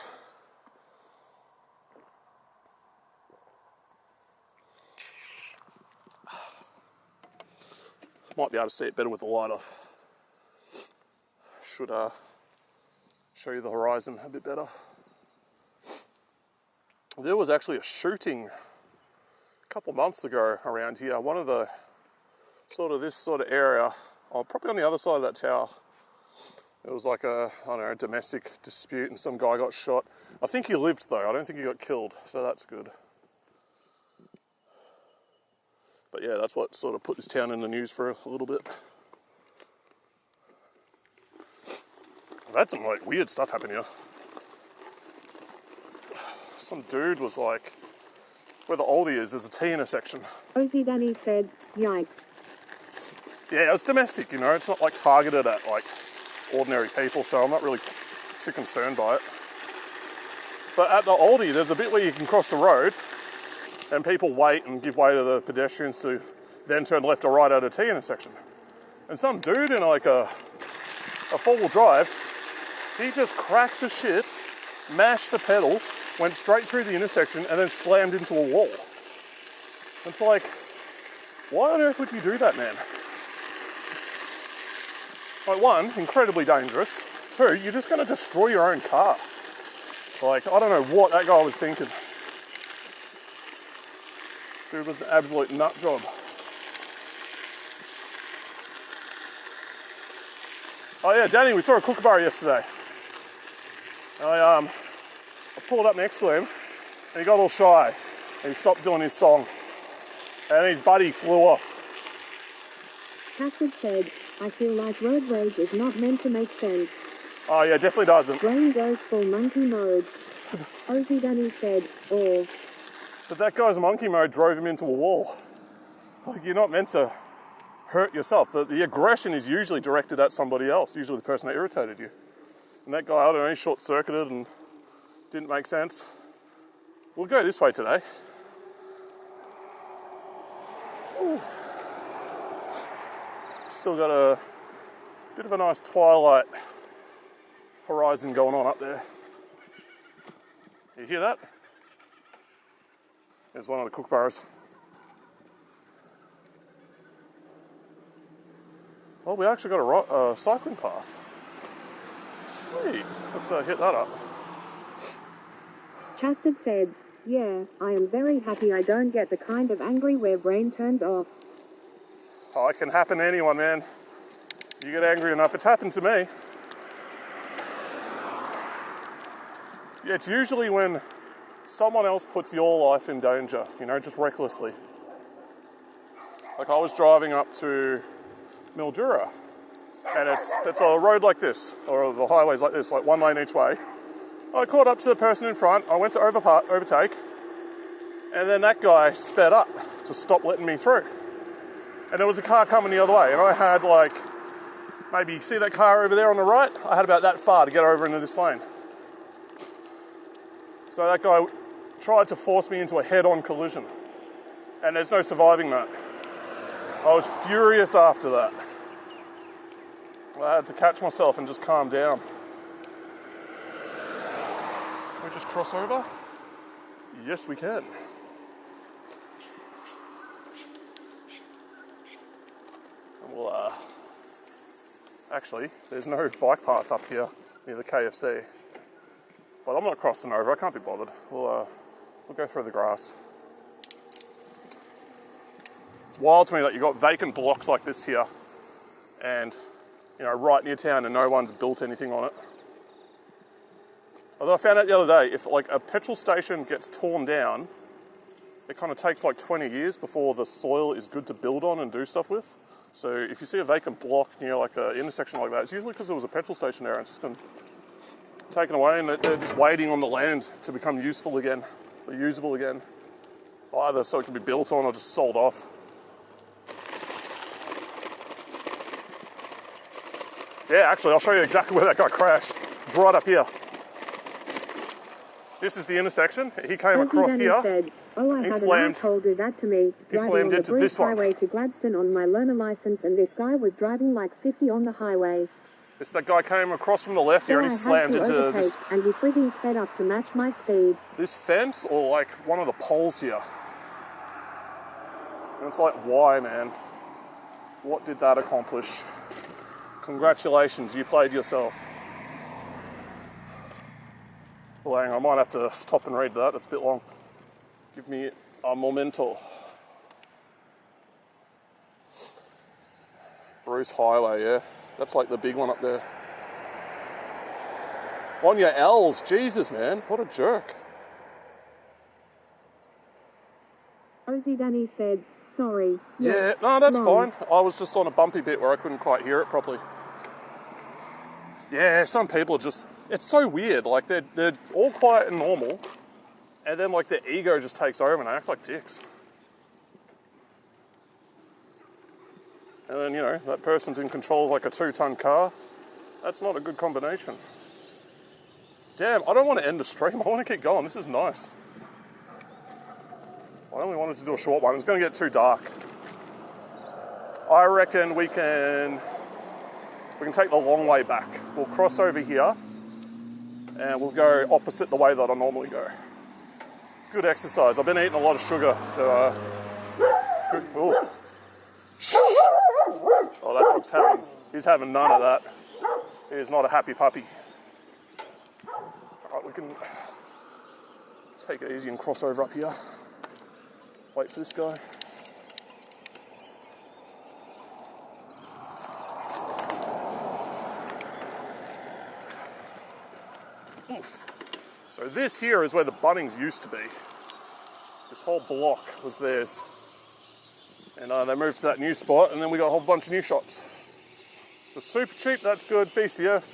Might be able to see it better with the light off. Should show you the horizon a bit better. There was actually a shooting a couple months ago around here. One of the this sort of area, probably on the other side of that tower. It was like a, I don't know, domestic dispute and some guy got shot. I think he lived though, I don't think he got killed, so that's good. But yeah, that's what sort of put this town in the news for a little bit. I've had some like weird stuff happen here. Some dude was like, where the Aldi is, there's a T intersection. Ozzy Danny said, yikes. Yeah, it's domestic, you know, it's not like targeted at like ordinary people, so I'm not really too concerned by it. But at the Aldi, there's a bit where you can cross the road and people wait and give way to the pedestrians to then turn left or right at a T intersection. And some dude in like a four-wheel drive, he just cracked the shits, mashed the pedal, went straight through the intersection and then slammed into a wall. It's like, why on earth would you do that, man? Like, one, incredibly dangerous. Two, you're just going to destroy your own car. Like, I don't know what that guy was thinking. Dude was an absolute nut job. Oh yeah, Danny, we saw a kookaburra yesterday. I pulled up next to him and he got all shy and he stopped doing his song and his buddy flew off. Cassidy said, I feel like road rage is not meant to make sense. Oh yeah, definitely doesn't. Brain goes full monkey mode. Ozzy Danny said, oh. But that guy's monkey mode drove him into a wall. Like, you're not meant to hurt yourself. The aggression is usually directed at somebody else, usually the person that irritated you. And that guy, I don't know, he short-circuited and didn't make sense. We'll go this way today. Ooh. Still got a bit of a nice twilight horizon going on up there. You hear that? There's one of the kookaburras. Oh, we actually got a cycling path. Sweet. Let's hit that up. Chastard said, yeah, I am very happy I don't get the kind of angry where brain turns off. Oh, it can happen to anyone, man. You get angry enough, it's happened to me. Yeah, it's usually when someone else puts your life in danger, you know, just recklessly. Like I was driving up to Mildura, and it's a road like this, or the highways like this, like one lane each way. I caught up to the person in front, I went to overtake, and then that guy sped up to stop letting me through. And there was a car coming the other way, and I had like, maybe, see that car over there on the right? I had about that far to get over into this lane. So that guy tried to force me into a head-on collision. And there's no surviving that. I was furious after that. I had to catch myself and just calm down. Can we just cross over? Yes, we can. And we'll, actually, there's no bike path up here near the KFC. But I'm not crossing over, I can't be bothered. We'll go through the grass. It's wild to me that you've got vacant blocks like this here and, you know, right near town and no one's built anything on it. Although I found out the other day, if like a petrol station gets torn down, it kind of takes like 20 years before the soil is good to build on and do stuff with. So if you see a vacant block near like an intersection like that, it's usually because there was a petrol station there and it's just been taken away and they're just waiting on the land to become useful again, or usable again. Either so it can be built on or just sold off. Yeah, actually, I'll show you exactly where that guy crashed. It's right up here. This is the intersection. He came across here. Said, oh, I had an asshole do that to me. He slammed into this one. Highway to Gladstone on my learner license, and this guy was driving like 50 on the highway. This that guy came across from the left here and he slammed into this. And he frigging sped up to match my speed. This fence or like one of the poles here. And it's like, why, man? What did that accomplish? Congratulations, you played yourself. Well, hang on, I might have to stop and read that. It's a bit long. Give me a momento. Bruce Highway, yeah. That's like the big one up there. On your L's, Jesus, man. What a jerk. Ozzy Danny said, sorry. Yeah, no, that's fine. I was just on a bumpy bit where I couldn't quite hear it properly. Yeah, some people are just... It's so weird. Like, they're all quiet and normal, and then, like, their ego just takes over and they act like dicks. And then, you know, that person's in control of, like, a 2-ton car. That's not a good combination. Damn, I don't want to end the stream. I want to keep going. This is nice. I only wanted to do a short one. It's going to get too dark. I reckon we can take the long way back. We'll cross over here and we'll go opposite the way that I normally go. Good exercise. I've been eating a lot of sugar, so good. Oh, that dog's he's having none of that. He is not a happy puppy. All right, we can take it easy and cross over up here. Wait for this guy. So this here is where the Bunnings used to be. This whole block was theirs. And they moved to that new spot and then we got a whole bunch of new shops. So super cheap, that's good. BCF,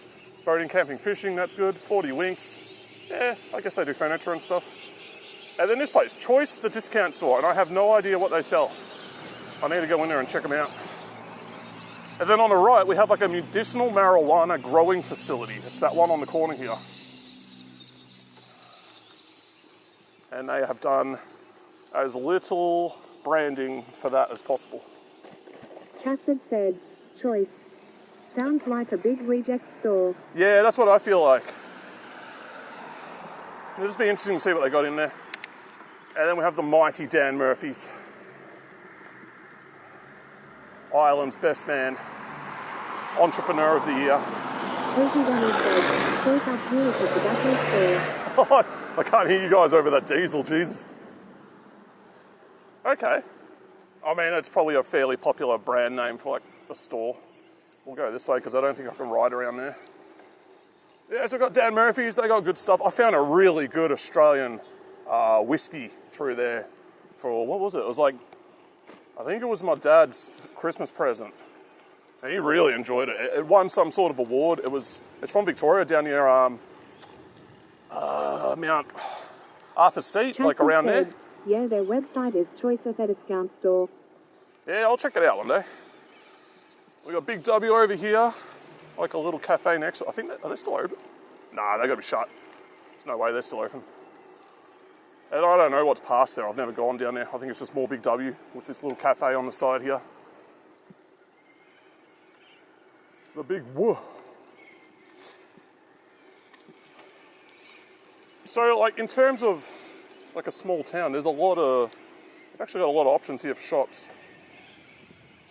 boating, camping, fishing, that's good. 40 Winks. Yeah, I guess they do furniture and stuff. And then this place, Choice, the discount store, and I have no idea what they sell. I need to go in there and check them out. And then on the right, we have like a medicinal marijuana growing facility. It's that one on the corner here. And they have done as little branding for that as possible. Chastard said, Choice. Sounds like a big reject store. Yeah, that's what I feel like. It'll just be interesting to see what they got in there. And then we have the mighty Dan Murphy's. Ireland's best man. Entrepreneur of the year. I can't hear you guys over that diesel, Jesus. Okay. I mean, it's probably a fairly popular brand name for like the store. We'll go this way because I don't think I can ride around there. Yeah, so we've got Dan Murphy's, they got good stuff. I found a really good Australian whiskey through there for, what was it? It was like, I think it was my dad's Christmas present. And he really enjoyed it. It won some sort of award. It's from Victoria, down near Mount Arthur Seat, like around there. Yeah, their website is Choice at a discount store. Yeah, I'll check it out one day. We got Big W over here, like a little cafe next. I think are they still open? Nah, they got to be shut. There's no way they're still open. And I don't know what's past there. I've never gone down there. I think it's just more Big W with this little cafe on the side here. The big woo. So, like, in terms of like a small town, there's a lot of, they've actually got a lot of options here for shops.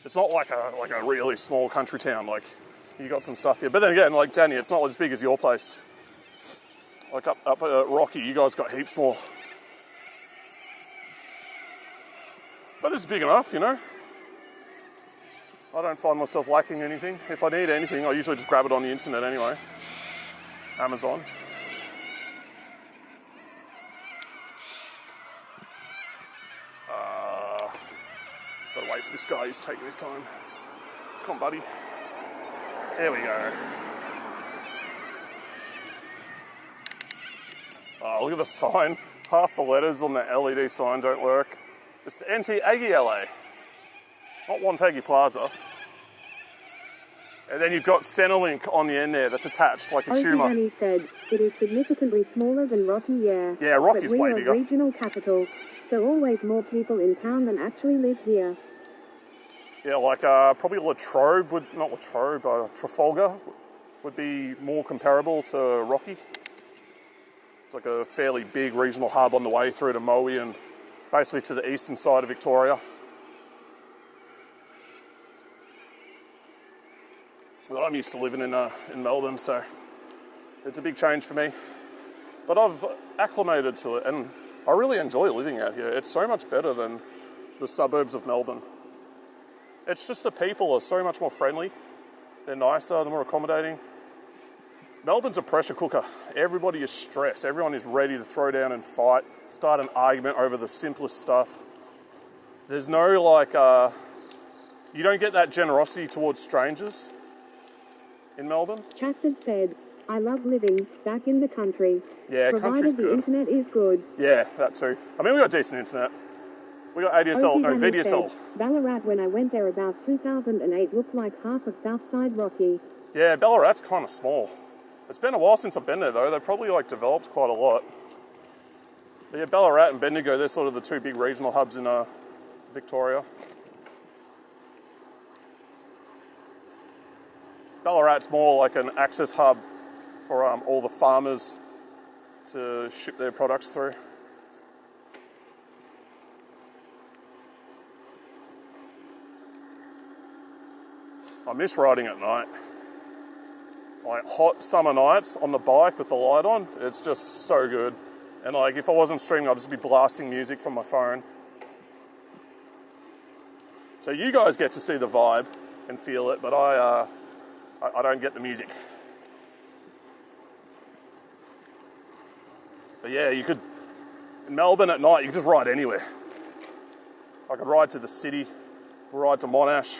It's not like a really small country town. Like, you got some stuff here. But then again, like Danny, it's not as big as your place. Like up at Rocky, you guys got heaps more. But this is big enough, you know. I don't find myself lacking anything. If I need anything, I usually just grab it on the internet anyway. Amazon. Gotta wait for this guy, he's taking his time. Come on, buddy. There we go. Oh, look at the sign. Half the letters on the LED sign don't work. It's the NT Aggie LA, not Wonthaggi Plaza. And then you've got Centrelink on the end there that's attached like a tumour. Danny said, it is significantly smaller than Rocky, yeah. Yeah, Rocky's way bigger. But we are regional capital, so always more people in town than actually live here. Yeah, like probably Latrobe would, not Latrobe, Trafalgar would be more comparable to Rocky. It's like a fairly big regional hub on the way through to Moe and basically to the eastern side of Victoria. But I'm used to living in Melbourne, so it's a big change for me. But I've acclimated to it and I really enjoy living out here. It's so much better than the suburbs of Melbourne. It's just the people are so much more friendly. They're nicer, they're more accommodating. Melbourne's a pressure cooker. Everybody is stressed. Everyone is ready to throw down and fight, start an argument over the simplest stuff. There's no you don't get that generosity towards strangers in Melbourne. Chastard said, I love living back in the country. Yeah, country's provided the good. internet is good. Yeah, that too. I mean, we got decent internet. We got ADSL, no, VDSL. Said, Ballarat, when I went there about 2008, looked like half of Southside Rocky. Yeah, Ballarat's kind of small. It's been a while since I've been there though. They've probably developed quite a lot. But yeah, Ballarat and Bendigo, they're sort of the two big regional hubs in Victoria. Ballarat's more like an access hub for all the farmers to ship their products through. I miss riding at night. Like hot summer nights on the bike with the light on, it's just so good. And like if I wasn't streaming, I'd just be blasting music from my phone. So you guys get to see the vibe and feel it, but I don't get the music. But yeah, you could, in Melbourne at night, you could just ride anywhere. I could ride to the city, ride to Monash,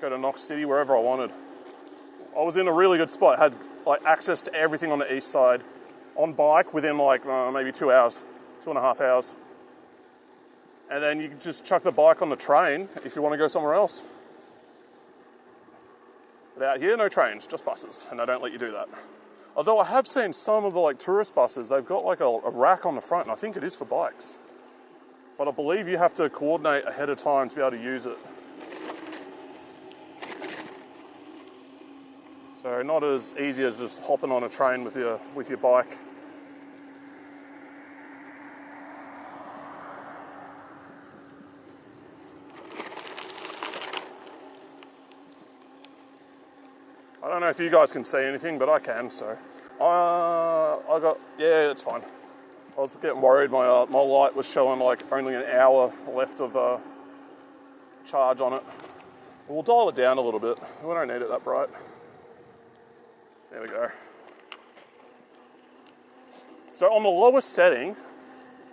go to Knox City, wherever I wanted. I was in a really good spot, had like access to everything on the east side, on bike within like maybe 2 hours, 2.5 hours. And then you can just chuck the bike on the train if you want to go somewhere else. But out here, no trains, just buses, and they don't let you do that. Although I have seen some of the tourist buses, they've got like a rack on the front, and I think it is for bikes. But I believe you have to coordinate ahead of time to be able to use it. So not as easy as just hopping on a train with your bike. I don't know if you guys can see anything, but I can, so. Yeah, it's fine. I was getting worried, my light was showing like only an hour left of charge on it. We'll dial it down a little bit. We don't need it that bright. There we go. So on the lowest setting...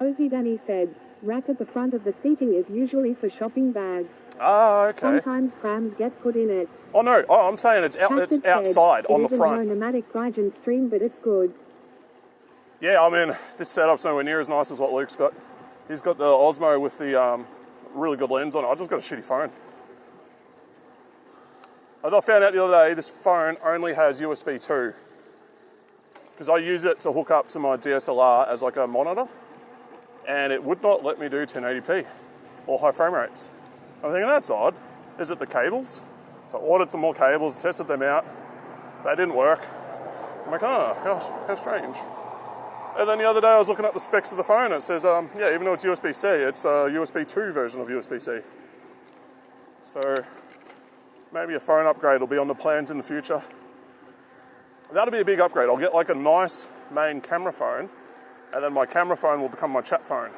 Ozzy Danny said, rack at the front of the seating is usually for shopping bags. Ah, okay. Sometimes prams get put in it. Oh no, I'm saying it's outside on the front. It is a nomadic ride and stream, but it's good. Yeah, I mean, this setup's nowhere near as nice as what Luke's got. He's got the Osmo with the really good lens on it. I just got a shitty phone. As I found out the other day, this phone only has USB 2. Because I use it to hook up to my DSLR as like a monitor. and it would not let me do 1080p or high frame rates. I'm thinking, that's odd. Is it the cables? So I ordered some more cables, tested them out. They didn't work. I'm like, oh, how strange. And then the other day I was looking up the specs of the phone. It says, yeah, even though it's USB-C, it's a USB 2 version of USB-C. So maybe a phone upgrade will be on the plans in the future. That'll be a big upgrade. I'll get like a nice main camera phone, and then my camera phone will become my chat phone.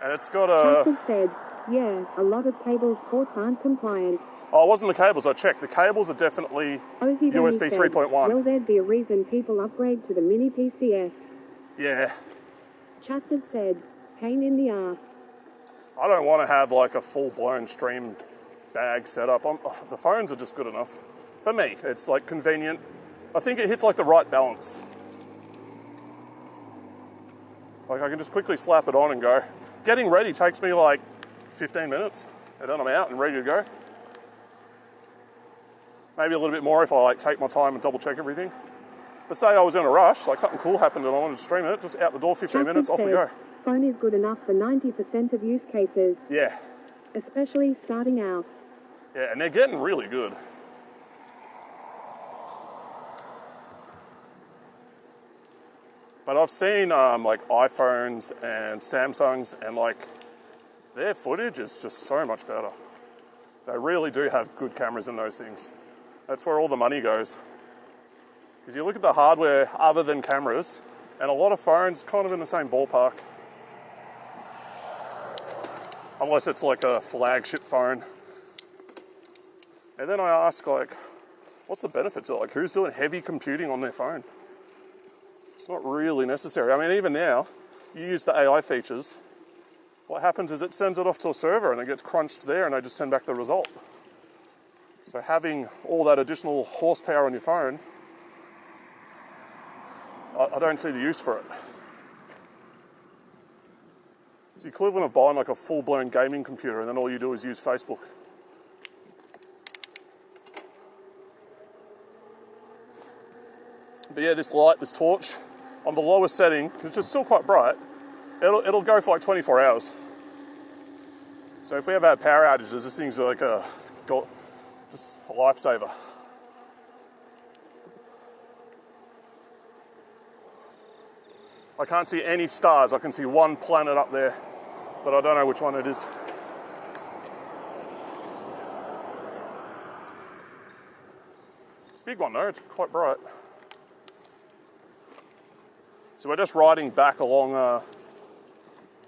And it's got a... Justin said, yeah, a lot of cables ports aren't compliant. Oh, it wasn't the cables, I checked. The cables are definitely Ozzy USB said, 3.1. will there be a reason people upgrade to the mini PCS? Yeah. Chastard said, pain in the ass. I don't want to have like a full-blown stream bag set up. The phones are just good enough. For me, it's like convenient. I think it hits like the right balance. Like I can just quickly slap it on and go. Getting ready takes me like 15 minutes, and then I'm out and ready to go. Maybe a little bit more if I like take my time and double check everything. But say I was in a rush, like something cool happened and I wanted to stream it, just out the door, 15 minutes, off we go. Phone is good enough for 90% of use cases. Yeah. Especially starting out. Yeah, and they're getting really good. But I've seen like iPhones and Samsungs, and like their footage is just so much better. They really do have good cameras in those things. That's where all the money goes. Because you look at the hardware other than cameras, and a lot of phones kind of in the same ballpark. Unless it's like a flagship phone. And then I ask, like, what's the benefits? Like, who's doing heavy computing on their phone? It's not really necessary. I mean, even now, you use the AI features. What happens is it sends it off to a server and it gets crunched there and they just send back the result. So having all that additional horsepower on your phone, I don't see the use for it. It's the equivalent of buying like a full-blown gaming computer and then all you do is use Facebook. But yeah, this light, this torch, on the lowest setting, because it's just still quite bright, it'll go for like 24 hours. So if we ever have power outages, this thing's like just a lifesaver. I can't see any stars. I can see one planet up there, but I don't know which one it is. It's a big one though, it's quite bright. So we're just riding back along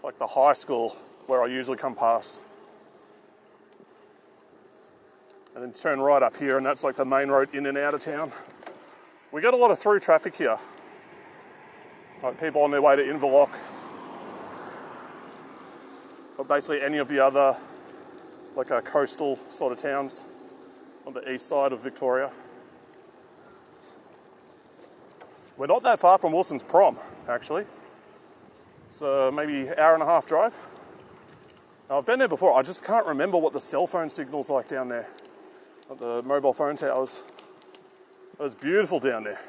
like the high school where I usually come past. And then turn right up here and that's like the main road in and out of town. We get a lot of through traffic here. Like people on their way to Inverloch. Or basically any of the other like coastal sort of towns on the east side of Victoria. We're not that far from Wilson's Prom, actually. So maybe an hour and a half drive. Now, I've been there before. I just can't remember what the cell phone signal's like down there. At the mobile phone towers. It was beautiful down there.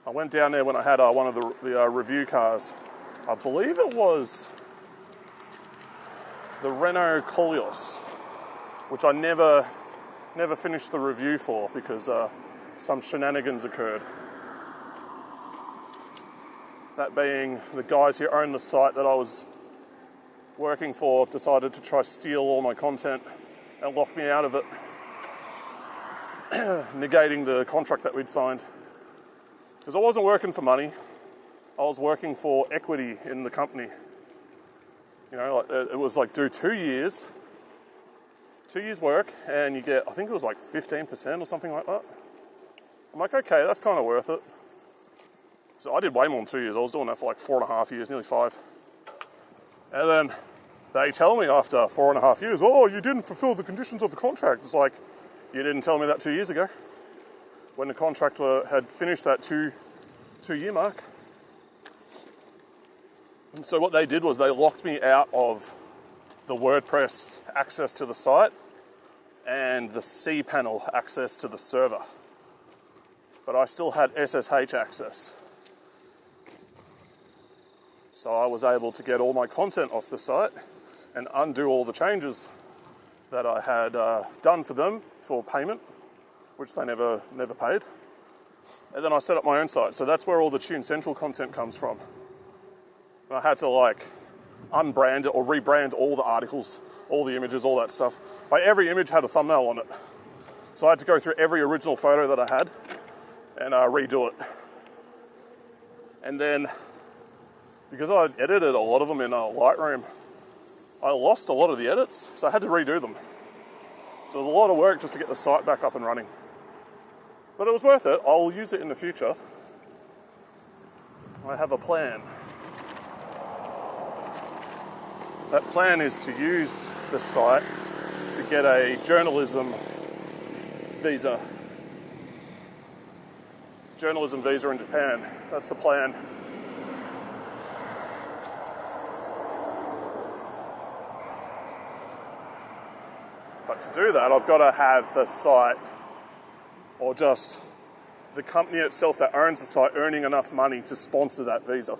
I went down there when I had one of the review cars. I believe it was the Renault Koleos, which I never finished the review for because some shenanigans occurred. That being the guys who own the site that I was working for decided to try steal all my content and lock me out of it, negating the contract that we'd signed. Because I wasn't working for money, I was working for equity in the company. You know, like, it was like do 2 years work and you get, I think it was like 15% or something like that. I'm like, okay, that's kind of worth it. So I did way more than 2 years. I was doing that for like 4.5 years, nearly 5. And then they tell me after 4.5 years, oh, you didn't fulfill the conditions of the contract. It's like, you didn't tell me that 2 years ago when the contract had finished that two-year mark. And so what they did was they locked me out of the WordPress access to the site and the cPanel access to the server. But I still had SSH access. So I was able to get all my content off the site and undo all the changes that I had done for them for payment, which they never paid. And then I set up my own site. So that's where all the Tune Central content comes from. And I had to like unbrand it or rebrand all the articles, all the images, all that stuff. Like every image had a thumbnail on it. So I had to go through every original photo that I had and redo it. And then, because I edited a lot of them in Lightroom, I lost a lot of the edits, so I had to redo them. So it was a lot of work just to get the site back up and running. But it was worth it. I'll use it in the future. I have a plan. That plan is to use the site to get a journalism visa. Journalism visa in Japan. That's the plan. But to do that, I've got to have the site, or just the company itself that owns the site, earning enough money to sponsor that visa.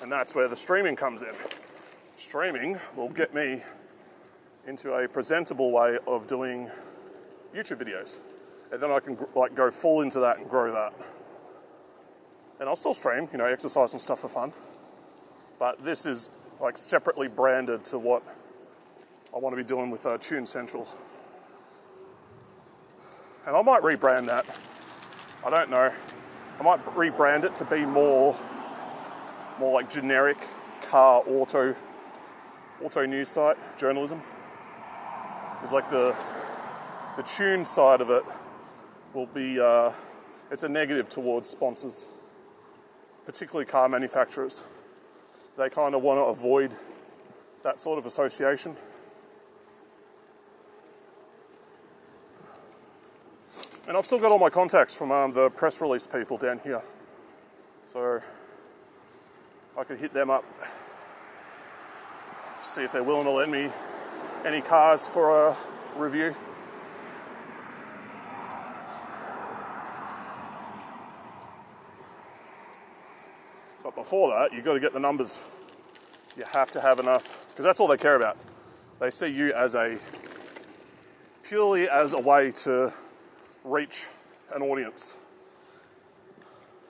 And that's where the streaming comes in. Streaming will get me into a presentable way of doing YouTube videos. And then I can like go full into that and grow that. And I'll still stream, you know, exercise and stuff for fun. But this is like separately branded to what I want to be doing with Tune Central. And I might rebrand that. I don't know. I might rebrand it to be more like generic car auto news site journalism. It's like the Tune side of it will be it's a negative towards sponsors, particularly car manufacturers. They kind of want to avoid that sort of association. And I've still got all my contacts from the press release people down here. So I could hit them up, see if they're willing to lend me any cars for a review. But before that, you've got to get the numbers. You have to have enough, because that's all they care about. They see you as purely as a way to reach an audience.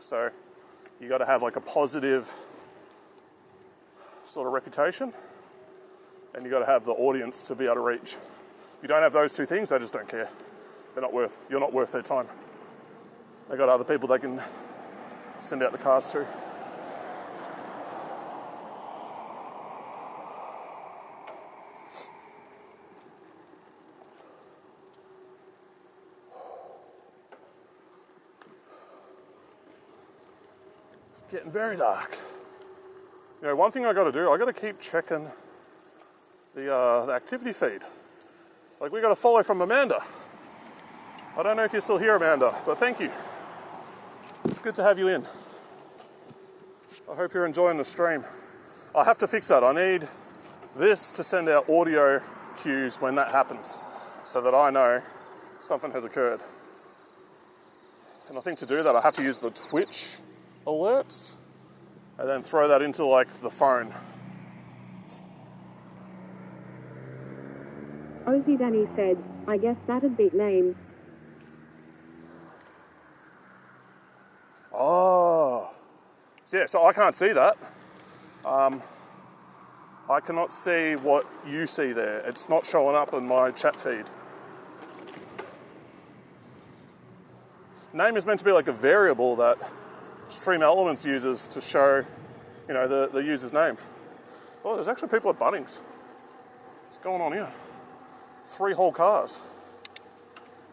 So you got to have like a positive sort of reputation, and you got to have the audience to be able to reach. If you don't have those two things, they just don't care. You're not worth their time. They got other people they can send out the cars to. Getting very dark. You know, one thing I got to do, I got to keep checking the activity feed. Like, we got a follow from Amanda. I don't know if you're still here, Amanda, but thank you. It's good to have you in. I hope you're enjoying the stream. I have to fix that. I need this to send out audio cues when that happens, so that I know something has occurred. And I think to do that, I have to use the Twitch alerts and then throw that into like the phone. Ozzy Danny said, I guess that'd be lame. Oh, yeah, so I can't see that. I cannot see what you see there. It's not showing up in my chat feed. Name is meant to be like a variable that Stream Elements uses to show, you know, the user's name. Oh, there's actually people at Bunnings. What's going on here? 3 whole cars.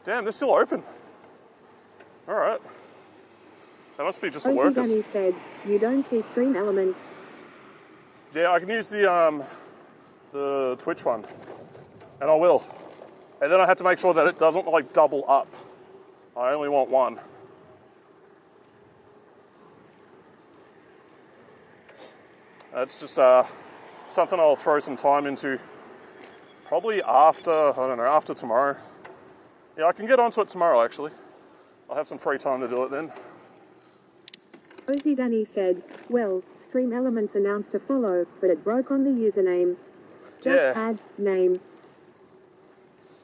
Damn, they're still open. All right. That must be just the workers. Danny said, you don't see Stream Elements. Yeah, I can use the Twitch one, and I will. And then I have to make sure that it doesn't like double up. I only want one. That's just something I'll throw some time into. Probably after tomorrow. Yeah, I can get onto it tomorrow actually. I'll have some free time to do it then. Ozzy Dunny said, well, Stream Elements announced a follow, but it broke on the username. Just Yeah. add name.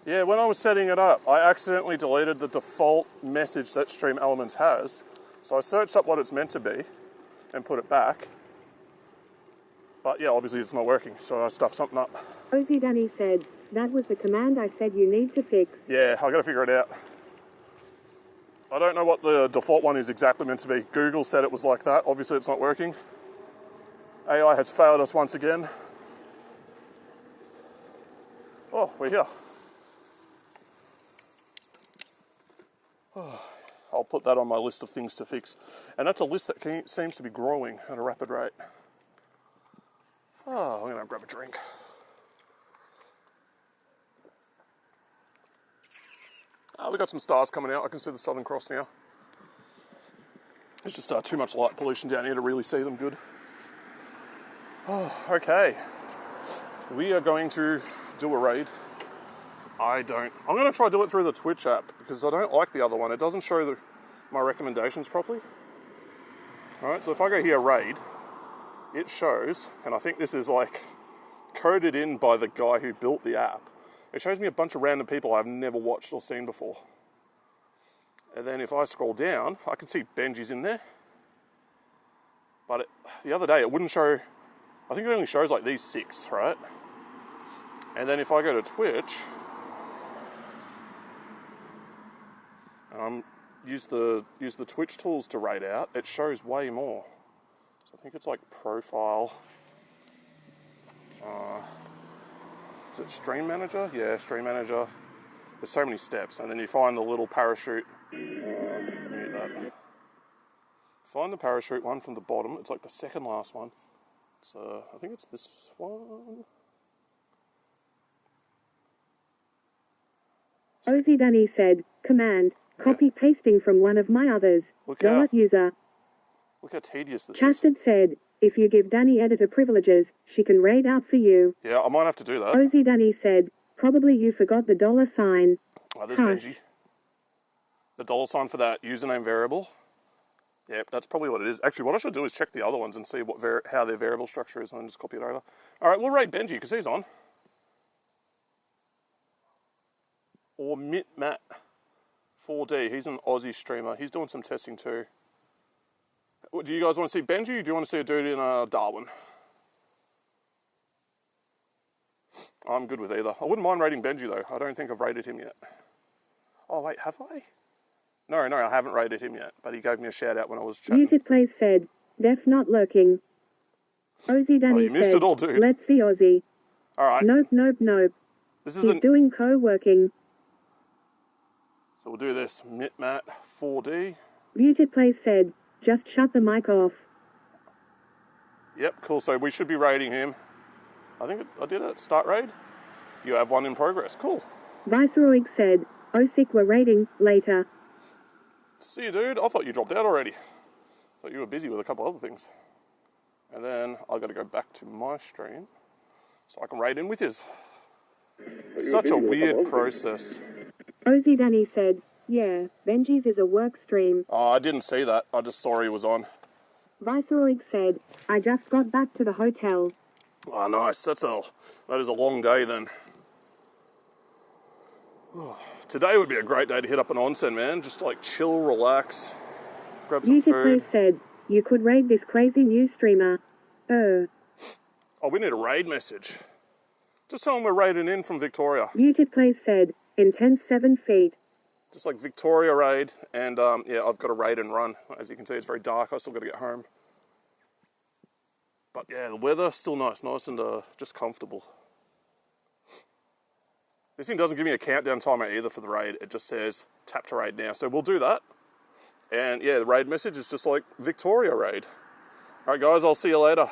Yeah, when I was setting it up, I accidentally deleted the default message that Stream Elements has. So I searched up what it's meant to be and put it back. But yeah, obviously it's not working, so I stuffed something up. Ozzy Dunny said, that was the command I said you need to fix. Yeah, I gotta figure it out. I don't know what the default one is exactly meant to be. Google said it was like that. Obviously it's not working. AI has failed us once again. Oh, we're here. I'll put that on my list of things to fix. And that's a list that seems to be growing at a rapid rate. Oh, I'm gonna grab a drink. We got some stars coming out. I can see the Southern Cross now. There's just too much light pollution down here to really see them good. Oh, okay. We are going to do a raid. I'm going to try to do it through the Twitch app because I don't like the other one. It doesn't show my recommendations properly. Alright, so if I go here, raid, it shows, and I think this is like coded in by the guy who built the app. It shows me a bunch of random people I've never watched or seen before. And then if I scroll down, I can see Benji's in there. But the other day it wouldn't show, I think it only shows like these 6, right? And then if I go to Twitch, and use the Twitch tools to raid out, it shows way more. So I think it's like profile. Is it Stream Manager? Yeah, Stream Manager. There's so many steps, and then you find the little parachute. Mute that. Find the parachute one from the bottom. It's like the second last one. So I think it's this one. Ozzy Dunny said, command, copy pasting from one of my others. Look how User. Look how tedious this is. Chastard said, if you give Dunny editor privileges, she can raid out for you. Yeah, I might have to do that. Ozzy Dunny said, probably you forgot the $sign. Oh, there's Benji. The $sign for that username variable. Yep, that's probably what it is. Actually, what I should do is check the other ones and see how their variable structure is and then just copy it over. All right, we'll raid Benji because he's on. Or MitMat4D. He's an Aussie streamer. He's doing some testing too. Do you guys want to see Benji or do you want to see a dude in Darwin? I'm good with either. I wouldn't mind raiding Benji though. I don't think I've raided him yet. Oh wait, have I? No, I haven't raided him yet, but he gave me a shout out when I was chatting. Muted Place said, Def not lurking. Ozzy Dunny you missed said, it all, dude. let's the Aussie. Alright. Nope. This is He's doing co-working. So we'll do this. MitMat4D. Muted Place said, just shut the mic off. Yep, cool. So we should be raiding him. I think I did it. Start raid. You have one in progress. Cool. Viceroy said, OSIC we're raiding, later. See you, dude. I thought you dropped out already. I thought you were busy with a couple other things. And then I've got to go back to my stream so I can raid in with his. Such a weird process. Ozzy Dunny said, yeah, Benji's is a work stream. Oh, I didn't see that. I just saw he was on. Viceroy said, I just got back to the hotel. Oh, nice. That is a long day then. Today would be a great day to hit up an onsen, man. Just like chill, relax, grab some Muted food. Place said, you could raid this crazy new streamer. Oh, we need a raid message. Just tell them we're raiding in from Victoria. Muted Place said, intense 7 feet. Just like Victoria raid, and yeah, I've got to raid and run. As you can see, it's very dark. I still got to get home. But yeah, the weather still nice and just comfortable. This thing doesn't give me a countdown timer either for the raid. It just says tap to raid now. So we'll do that. And yeah, the raid message is just like Victoria raid. All right, guys, I'll see you later.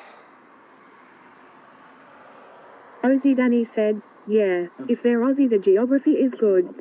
Ozzy Dunny said, yeah, if they're Aussie the geography is good.